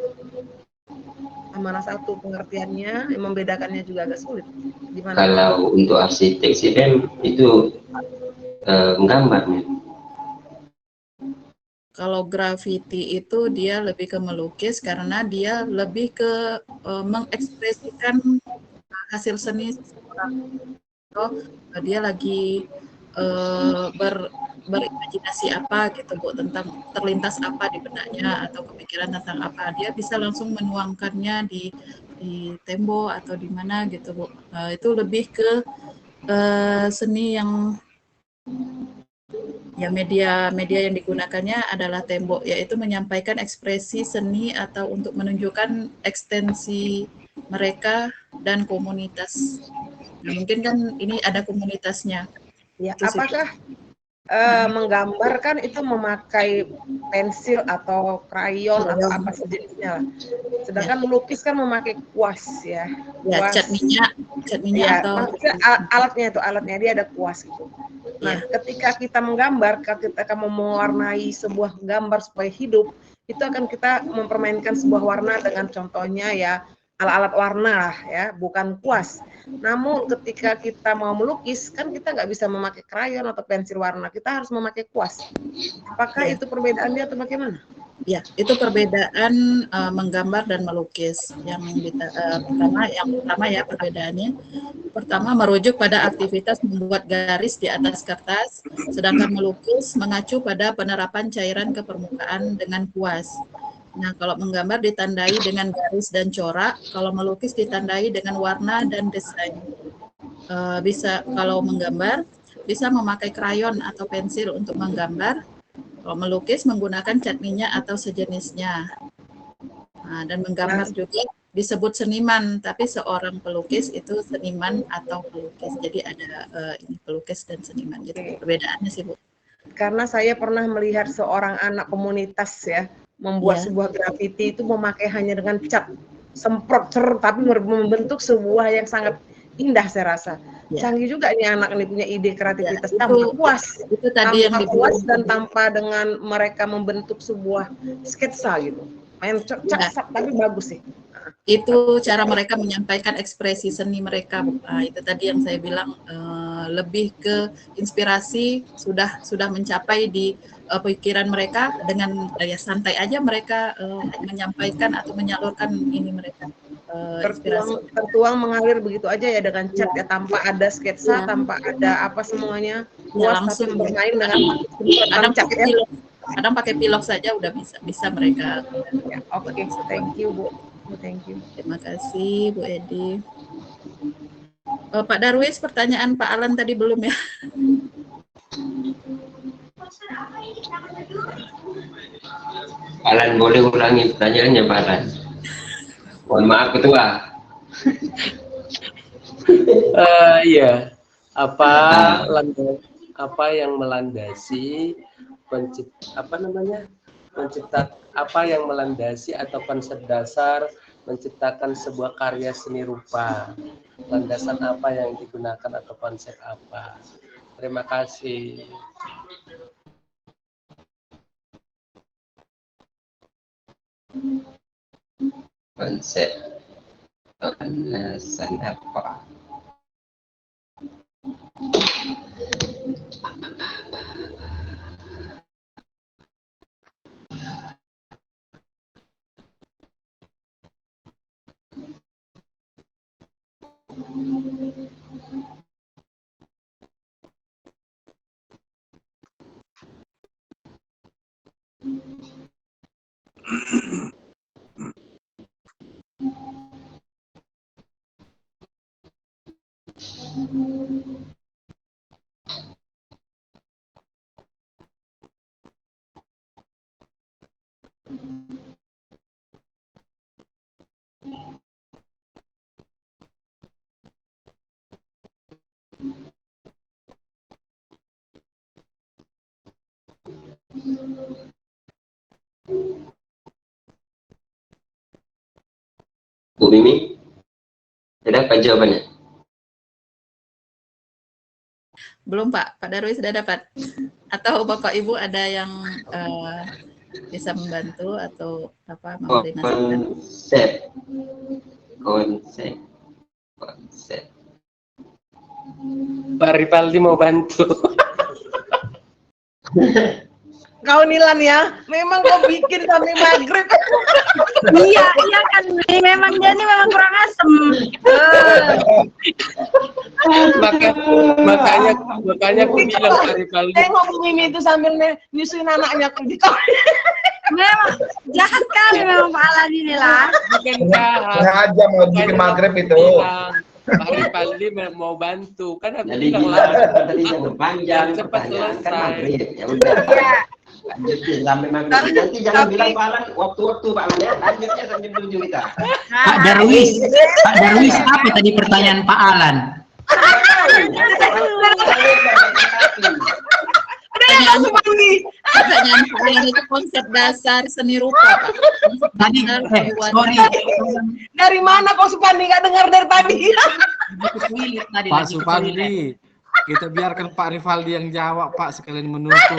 Mana satu pengertiannya, yang membedakannya juga agak sulit. Gimana? Kalau untuk arsitek sih kan itu menggambarnya. Kalau grafiti itu dia lebih ke melukis karena dia lebih ke mengekspresikan hasil seni seseorang. Dia lagi berimajinasi apa gitu Bu, tentang terlintas apa di benaknya atau kepikiran tentang apa, dia bisa langsung menuangkannya di tembok atau di mana gitu Bu. Itu lebih ke seni yang media yang digunakannya adalah tembok, yaitu menyampaikan ekspresi seni atau untuk menunjukkan ekstensi mereka dan komunitas. Nah, mungkin kan ini ada komunitasnya. Ya, apakah menggambar kan itu memakai pensil atau krayon atau apa sejenisnya. Sedangkan melukis kan memakai kuas ya. Ya, cat minyak ya, atau alatnya dia ada kuas gitu. Nah, ketika kita menggambar, ketika mau mewarnai sebuah gambar supaya hidup, itu akan kita mempermainkan sebuah warna dengan contohnya ya alat-alat warna lah ya, bukan kuas. Namun ketika kita mau melukis, kan kita nggak bisa memakai krayon atau pensil warna, kita harus memakai kuas. Apakah itu perbedaannya atau bagaimana? Ya, itu perbedaan menggambar dan melukis. Yang pertama ya perbedaannya. Pertama merujuk pada aktivitas membuat garis di atas kertas, sedangkan melukis mengacu pada penerapan cairan ke permukaan dengan kuas. Nah, kalau menggambar ditandai dengan garis dan corak, kalau melukis ditandai dengan warna dan desain. Kalau menggambar bisa memakai krayon atau pensil untuk menggambar. Kalau melukis menggunakan cat minyak atau sejenisnya. Nah, dan menggambar juga disebut seniman, tapi seorang pelukis itu seniman atau pelukis. Jadi ada ini pelukis dan seniman gitu. Perbedaannya sih Bu. Karena saya pernah melihat seorang anak komunitas ya membuat sebuah grafiti itu memakai hanya dengan cat semprot tapi membentuk sebuah yang sangat indah saya rasa. Canggih juga ini anak ini punya ide kreativitas tanpa puas. Itu tadi tanpa puas dan tanpa dengan mereka membentuk sebuah sketsa gitu. main cak tapi bagus sih. Itu cara mereka menyampaikan ekspresi seni mereka. Itu tadi yang saya bilang, lebih ke inspirasi sudah mencapai di pikiran mereka, dengan ya santai aja mereka menyampaikan atau menyalurkan ini mereka, inspirasi. Tertuang mengalir begitu aja ya, dengan cat ya, tanpa ada sketsa, tanpa ada apa semuanya, Ya, puas langsung tapi bermain dengan kadang cat pakai ya. pilok, kadang pakai pilok saja udah bisa mereka. Ya, oke, thank you Bu. Thank you. Terima kasih Bu Edi. Pak Darwis, pertanyaan Pak Alan tadi belum ya? Alan, boleh ulangi pertanyaannya Pak Alan? Mohon maaf Ketua. Iya. Apa yang melandasi apa yang melandasi atau konsep dasar menciptakan sebuah karya seni rupa? Landasan apa yang digunakan atau konsep apa? Terima kasih. Konsep landasan apa? Bu Mimi, sudah apa jawabannya? Belum Pak Darwis sudah dapat? Atau Bapak Ibu ada yang bisa membantu atau apa memberi masukan? Konsep. Pak Ripaldi mau bantu. Kau Nilan ya, memang kau bikin sampai maghrib. Iya kan, memang dia ini memang kurang asem. Makanya aku bilang Pak Ripaldi. Tengok Bu Mimi itu sambil nyusuin anaknya di kau. Memang jahat kali memang Pak Alan ini lah. Bukan jahat. Sengaja mau bikin maghrib itu. Pak Ripaldi mau bantu, kan aku Jadi bilang gila tadi jangan panjang, cepat pertanyaan kan selesai. maghrib. Ya udah. Lanjutin sampai maghrib. Nanti jangan bilang Pak Alan waktu-waktu Pak Alan ya. Lanjutnya sampai 7 kita. Pak Darwis, apa tadi pertanyaan Pak Alan? Pertanyaan Pak Alan itu konsep dasar seni rupa Pak. Tadi, sorry. Dari mana kau Supandi? Nggak dengar dari tadi. Pak Supandi, kita biarkan Pak Rivaldi yang jawab Pak, sekalian menutup.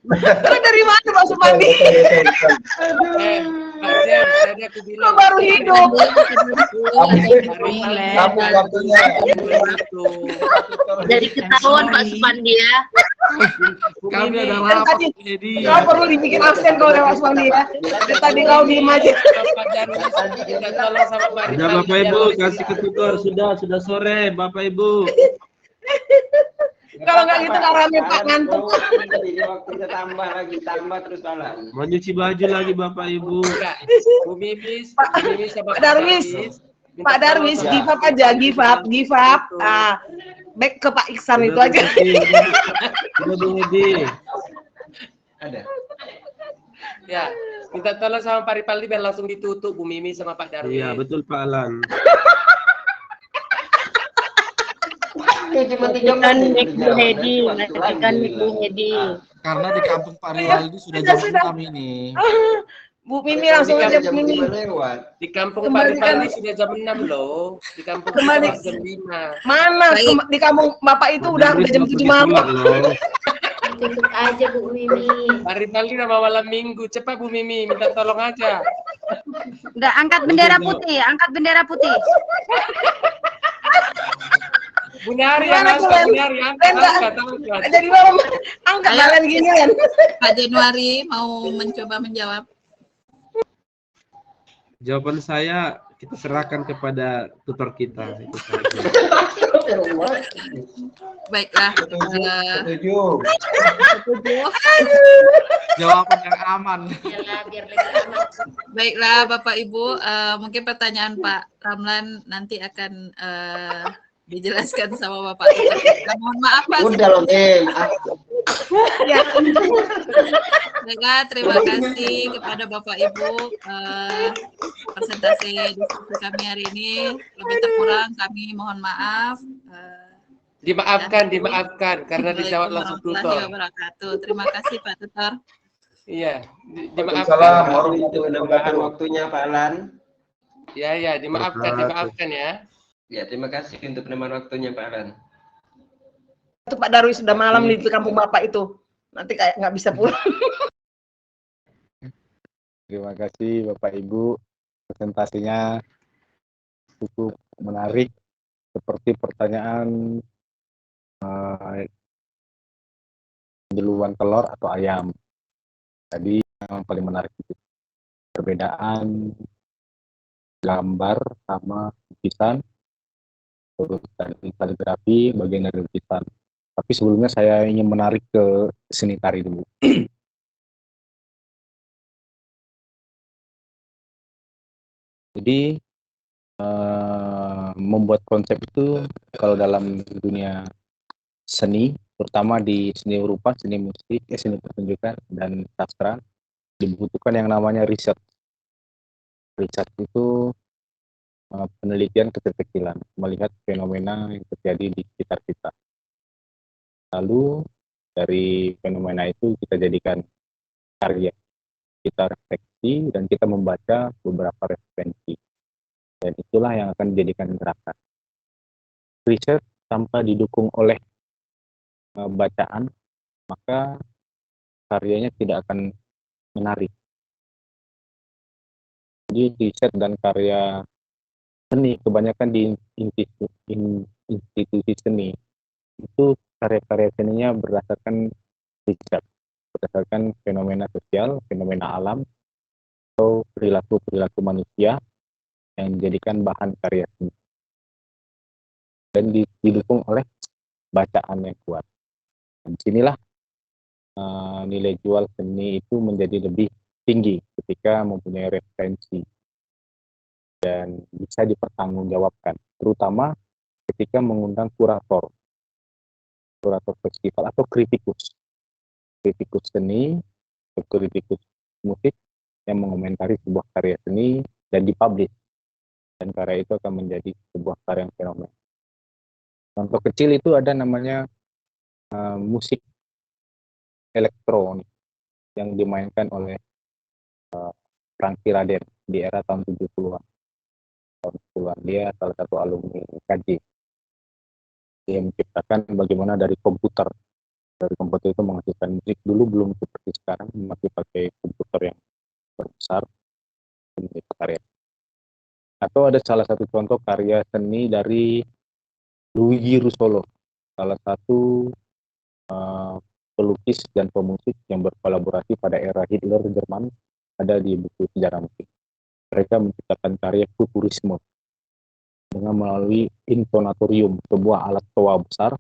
Terus dari mana Pak Supandi? Pak Jem, tadi aku bilang baru hidup. Jadi ketahuan Pak Supandi ya. Kami ada rapat jadi. Kau perlu dibikin absen kau Pak Supandi ya. Tadi kau diem aja. Sudah Bapak Ibu, kasih ketutur, sudah sore Bapak Ibu. Kalau nggak gitu nggak rame Pak, ngantuk. Waktu kita tambah terus Alan. Mau nyuci baju lagi Bapak Ibu. Bu Mimis, Pak Darwis, Pak Darwis, give up aja, give up. Back ke Pak Iksan itu aja. Sudah Bu Edi. Ada. Ya, minta tolong sama Pak Ripaldi biar langsung ditutup Bu Mimi sama Pak Darwis. Iya, betul Pak Alan. Matikan mic Bu Hedi, Karena di kampung Pak Rivaldi sudah jam 6 ini. Bu Mimi langsung aja Bu Mimi. Di kampung Pak Ripaldi sudah jam 6 loh. Di kampung Kembali. jam 5. Mana di kampung Bapak itu udah jam 7 malam. tutup aja Bu Mimi. Pak Rivaldi nama malam minggu. Cepat Bu Mimi, minta tolong aja. Udah angkat bendera putih, angkat bendera putih. Bu Nyari yang angkat, Bu Nyari angkat. Jadi mau angkat Ayo. jalan gini kan. Pak Januari mau mencoba menjawab. Jawaban saya kita serahkan kepada tutor kita. Itu saja. Baiklah. Setuju. Jawaban yang aman. Baiklah Bapak Ibu, mungkin pertanyaan Pak Ramlan nanti akan dijelaskan sama Bapak. Mohon maaf Pak. Udah loh, Ya. Baiklah, terima kasih kepada Bapak Ibu presentasi diskusi kami hari ini. Lebih terkurang kami mohon maaf. Dimaafkan karena dijawab langsung Warahmatullahi tutor. wabarakatuh. Terima kasih Pak Tutor. Iya, Waalaikumsalam dimaafkan. warahmatullahi wabarakatuh. Waktunya Pak Alan. Ya, dimaafkan ya. Ya, terima kasih untuk penerimaan waktunya Pak Alan. Itu Pak Darwi sudah malam di kampung Bapak itu. Nanti kayak nggak bisa pulang. Terima kasih Bapak Ibu, presentasinya cukup menarik, seperti pertanyaan duluan telur atau ayam. Tadi yang paling menarik itu perbedaan gambar sama lukisan, terus dari kaligrafi bagian dari lukisan. Tapi sebelumnya saya ingin menarik ke seni tari dulu. Jadi membuat konsep itu kalau dalam dunia seni, terutama di seni rupa, seni musik, seni pertunjukan dan sastra, dibutuhkan yang namanya riset. Riset itu penelitian kecil-kecilan, melihat fenomena yang terjadi di sekitar kita. Lalu dari fenomena itu kita jadikan karya, kita refleksi dan kita membaca beberapa referensi. Dan itulah yang akan dijadikan gerakan. Riset tanpa didukung oleh bacaan, maka karyanya tidak akan menarik. Jadi riset dan karya seni, kebanyakan di institusi seni, itu karya-karya seninya berdasarkan riset, berdasarkan fenomena sosial, fenomena alam, atau perilaku-perilaku manusia yang dijadikan bahan karya seni. Dan didukung oleh bacaan yang kuat. Dan disinilah nilai jual seni itu menjadi lebih tinggi ketika mempunyai referensi dan bisa dipertanggungjawabkan, terutama ketika mengundang kurator festival atau kritikus seni atau kritikus musik yang mengomentari sebuah karya seni dan dipublish, dan karya itu akan menjadi sebuah karya yang fenomenal. Contoh kecil itu ada namanya musik elektronik yang dimainkan oleh Franky Raden di era tahun 70-an. Dia salah satu alumni KJ. Dia menciptakan bagaimana dari komputer itu menghasilkan musik. Dulu belum seperti sekarang, masih pakai komputer yang besar untuk karya. Atau ada salah satu contoh karya seni dari Luigi Russolo, salah satu pelukis dan pemusik yang berkolaborasi pada era Hitler Jerman, ada di buku sejarah musik. Mereka menciptakan karya futurisme dengan melalui intonatorium, sebuah alat toa besar,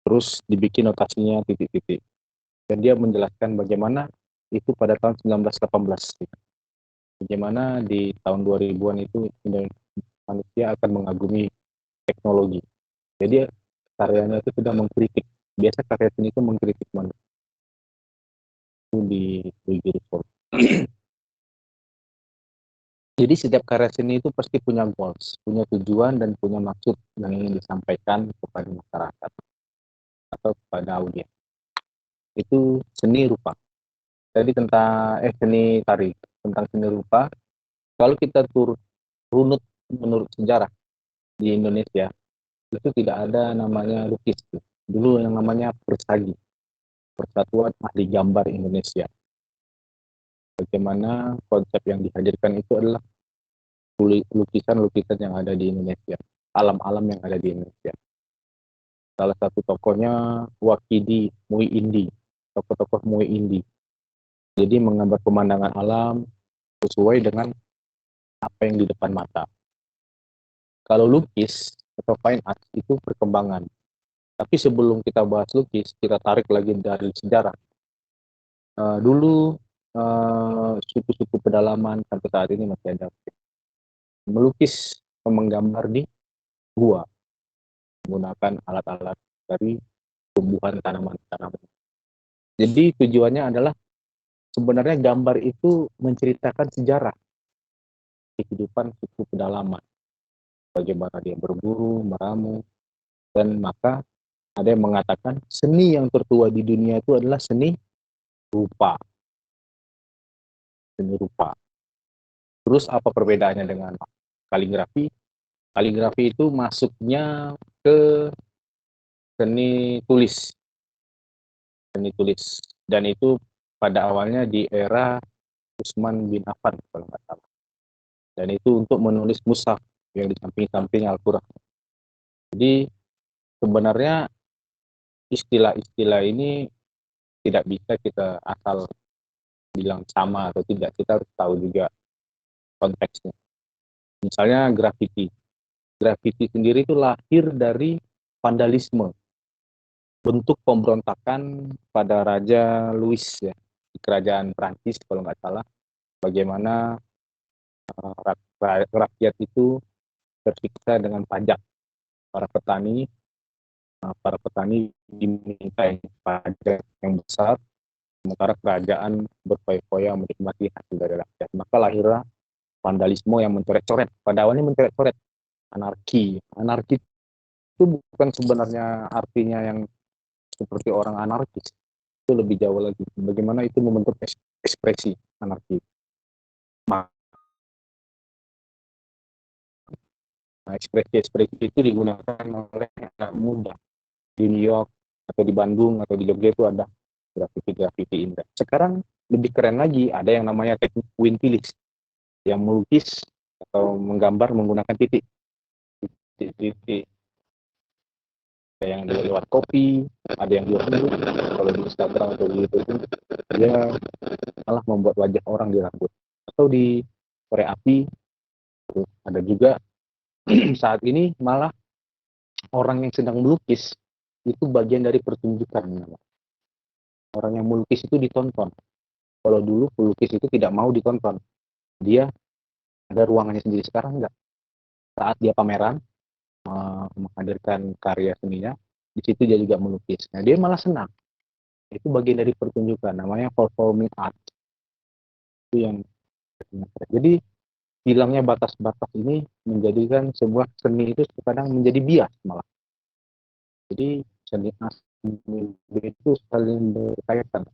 terus dibikin notasinya titik-titik. Dan dia menjelaskan bagaimana itu pada tahun 1918. Bagaimana di tahun 2000-an itu manusia akan mengagumi teknologi. Jadi karyanya itu sudah mengkritik. Biasa karya seni itu mengkritik manusia. Itu di Russolo. Jadi setiap karya seni itu pasti punya goals, punya tujuan dan punya maksud yang ingin disampaikan kepada masyarakat atau kepada audiens. Itu seni rupa. Jadi tentang seni tari, tentang seni rupa. Kalau kita runut menurut sejarah di Indonesia, itu tidak ada namanya lukis. dulu yang namanya Persagi, Persatuan Ahli Gambar Indonesia. Bagaimana konsep yang dihadirkan itu adalah lukisan-lukisan yang ada di Indonesia, alam-alam yang ada di Indonesia. Salah satu tokohnya Wakidi Muhyindi, tokoh-tokoh Muhyindi. Jadi menggambar pemandangan alam sesuai dengan apa yang di depan mata. Kalau lukis atau fine art itu perkembangan. Tapi sebelum kita bahas lukis, kita tarik lagi dari sejarah. Dulu suku-suku pedalaman sampai saat ini masih ada melukis atau menggambar di gua menggunakan alat-alat dari tumbuhan tanaman-tanaman. Jadi tujuannya adalah sebenarnya gambar itu menceritakan sejarah kehidupan suku pedalaman, bagaimana dia berburu, meramu, dan maka ada yang mengatakan seni yang tertua di dunia itu adalah seni rupa. Seni rupa. Terus apa perbedaannya dengan kaligrafi? Kaligrafi itu masuknya ke seni tulis. Seni tulis. Dan itu pada awalnya di era Utsman bin Affan kalau nggak salah. Dan itu untuk menulis mushaf yang di samping-samping Al-Quran. Jadi sebenarnya istilah-istilah ini tidak bisa kita asal bilang sama atau tidak. Kita harus tahu juga konteksnya. Misalnya graffiti. Graffiti sendiri itu lahir dari vandalisme. Bentuk pemberontakan pada Raja Louis ya, di kerajaan Prancis kalau nggak salah. Bagaimana rakyat itu tersiksa dengan pajak. Para petani diminta pajak yang besar, sementara kerajaan berfoya-foya menikmati hasil dari rakyat. Maka lahirlah vandalisme yang mencoret-coret. Pada awalnya mencoret-coret, anarki. Anarki itu bukan sebenarnya artinya yang seperti orang anarkis. Itu lebih jauh lagi. Bagaimana itu membentuk ekspresi anarki. Nah, ekspresi-ekspresi itu digunakan oleh anak muda di New York atau di Bandung atau di Jogja itu ada grafiti indah. Sekarang lebih keren lagi, ada yang namanya teknik quintilis yang melukis atau menggambar menggunakan titik. Ada yang lewat kopi, ada yang lewat kalau di Instagram atau di YouTube dia malah membuat wajah orang di rambut atau di korek api. Ada juga saat ini malah orang yang sedang melukis itu bagian dari pertunjukan. Orang yang melukis itu ditonton. Kalau dulu pelukis itu tidak mau ditonton, dia ada ruangannya sendiri. Sekarang enggak. Saat dia pameran menghadirkan karya seninya, di situ dia juga melukis. Nah, dia malah senang. Itu bagian dari pertunjukan, namanya performing art. Itu yang jadi hilangnya batas-batas ini menjadikan sebuah seni itu kadang menjadi bias malah. Jadi seni asli itu saling berkaitan.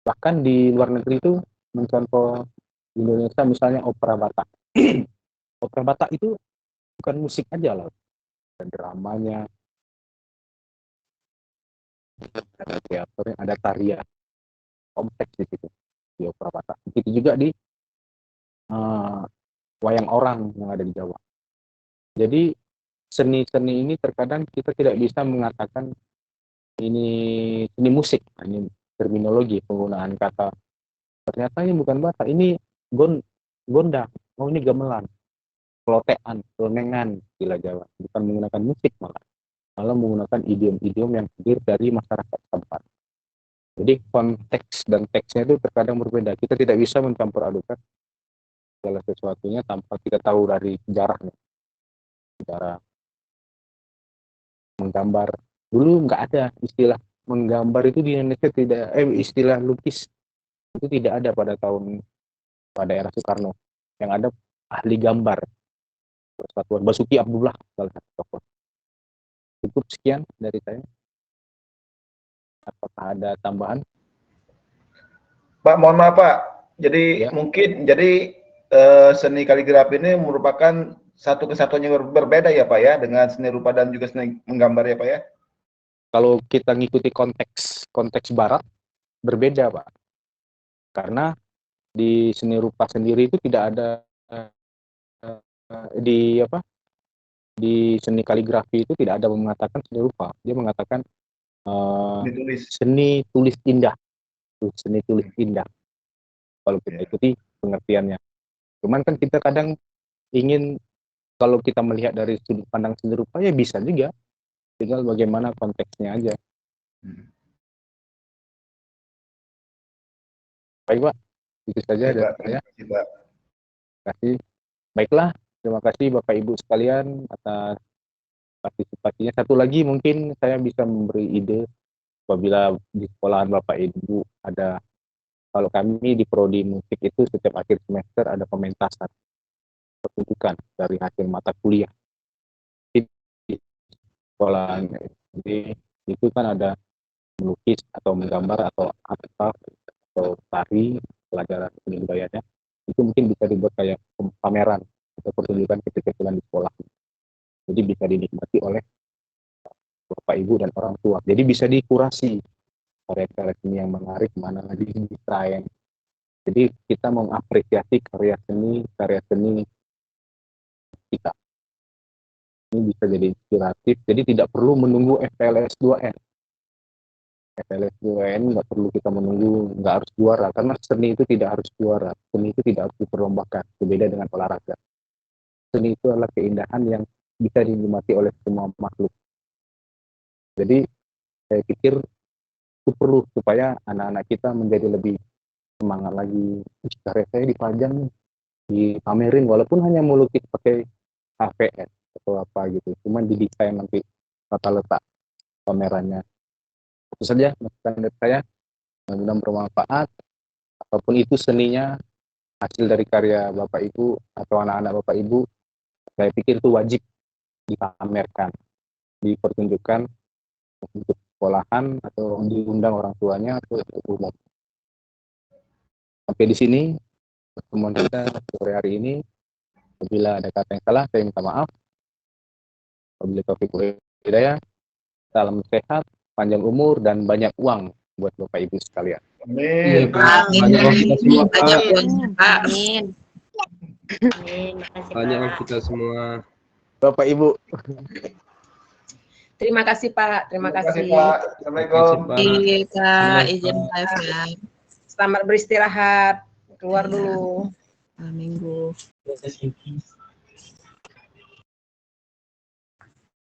Bahkan di luar negeri itu mencontoh Indonesia misalnya opera Batak. Opera Batak itu bukan musik aja loh, ada dramanya, ada teaternya, ada tarian kompleks di situ di opera Batak. Begitu juga di wayang orang yang ada di Jawa. Jadi seni-seni ini terkadang kita tidak bisa mengatakan ini seni musik, ini terminologi penggunaan kata. Ternyata ini bukan Batak, ini gondang, oh ini gamelan, kelotean, kelonengan istilah Jawa, bukan menggunakan musik malah menggunakan idiom-idiom yang hadir dari masyarakat setempat. Jadi konteks dan teksnya itu terkadang berbeda. Kita tidak bisa mencampur adukan segala sesuatunya tanpa kita tahu dari sejarahnya. Sejarah menggambar dulu nggak ada istilah menggambar itu di Indonesia, tidak istilah lukis itu tidak ada pada era Soekarno. Yang ada ahli gambar Persatuan Basuki Abdullah salah satu tokoh. Cukup sekian dari saya. Apakah ada tambahan? Pak, mohon maaf Pak. Jadi mungkin seni kaligrafi ini merupakan satu kesatuan yang berbeda ya Pak ya, dengan seni rupa dan juga seni menggambar ya Pak ya? Kalau kita ngikuti konteks barat berbeda, Pak. Karena di seni rupa sendiri itu tidak ada di seni kaligrafi itu tidak ada mengatakan seni rupa. Dia mengatakan seni tulis indah. Seni tulis indah. Kalau kita ikuti pengertiannya. Cuman kan kita kadang ingin, kalau kita melihat dari sudut pandang seni rupa, ya bisa juga. Tinggal bagaimana konteksnya aja. Baik, Pak. Itu saja dari saya. Terima kasih. Baiklah, terima kasih Bapak Ibu sekalian atas partisipasinya. Satu lagi mungkin saya bisa memberi ide apabila di sekolahan Bapak Ibu ada, kalau kami di prodi musik itu setiap akhir semester ada pementasan pertunjukan dari hasil mata kuliah. Di sekolahan itu kan ada melukis atau menggambar atau apa atau tari, pelajaran seni budayanya, itu mungkin bisa dibuat kayak pameran atau pertunjukan kecil-kecilan di sekolah. Jadi bisa dinikmati oleh Bapak Ibu dan orang tua. Jadi bisa dikurasi karya-karya seni yang menarik, mana lagi desain. Jadi kita mengapresiasi karya seni kita. Ini bisa jadi inspiratif. Jadi tidak perlu menunggu FLS 2N. FLS 2N nggak perlu kita menunggu, nggak harus juara. Karena seni itu tidak harus juara. Seni itu tidak harus diperlombakan. Berbeda dengan olahraga. Seni itu adalah keindahan yang bisa dinikmati oleh semua makhluk. Jadi saya pikir itu perlu supaya anak-anak kita menjadi lebih semangat lagi. Karya saya dipajang nih, dipamerin walaupun hanya melukis pakai HVS atau apa gitu, cuman didesain nanti tata letak pamerannya. Itu saja masukan dari saya, mudah-mudahan bermanfaat. Apapun itu seninya, hasil dari karya Bapak Ibu atau anak-anak Bapak Ibu, saya pikir itu wajib dipamerkan, dipertunjukkan untuk sekolahan atau diundang orang tuanya atau umum. Sampai di sini pertemuan kita sore hari ini. Apabila ada kata yang salah, saya minta maaf. Wabillahi taufiq wal hidayah. Salam sehat, panjang umur, dan banyak uang buat Bapak Ibu sekalian. Amin. Banyak uang kita semua, Pak. Amin. Banyak uang kita semua. Bapak Ibu. Terima kasih Pak, terima kasih. Pak. Assalamualaikum. Iya, Kak, izin live ya. Selamat beristirahat. Keluar dulu. Minggu.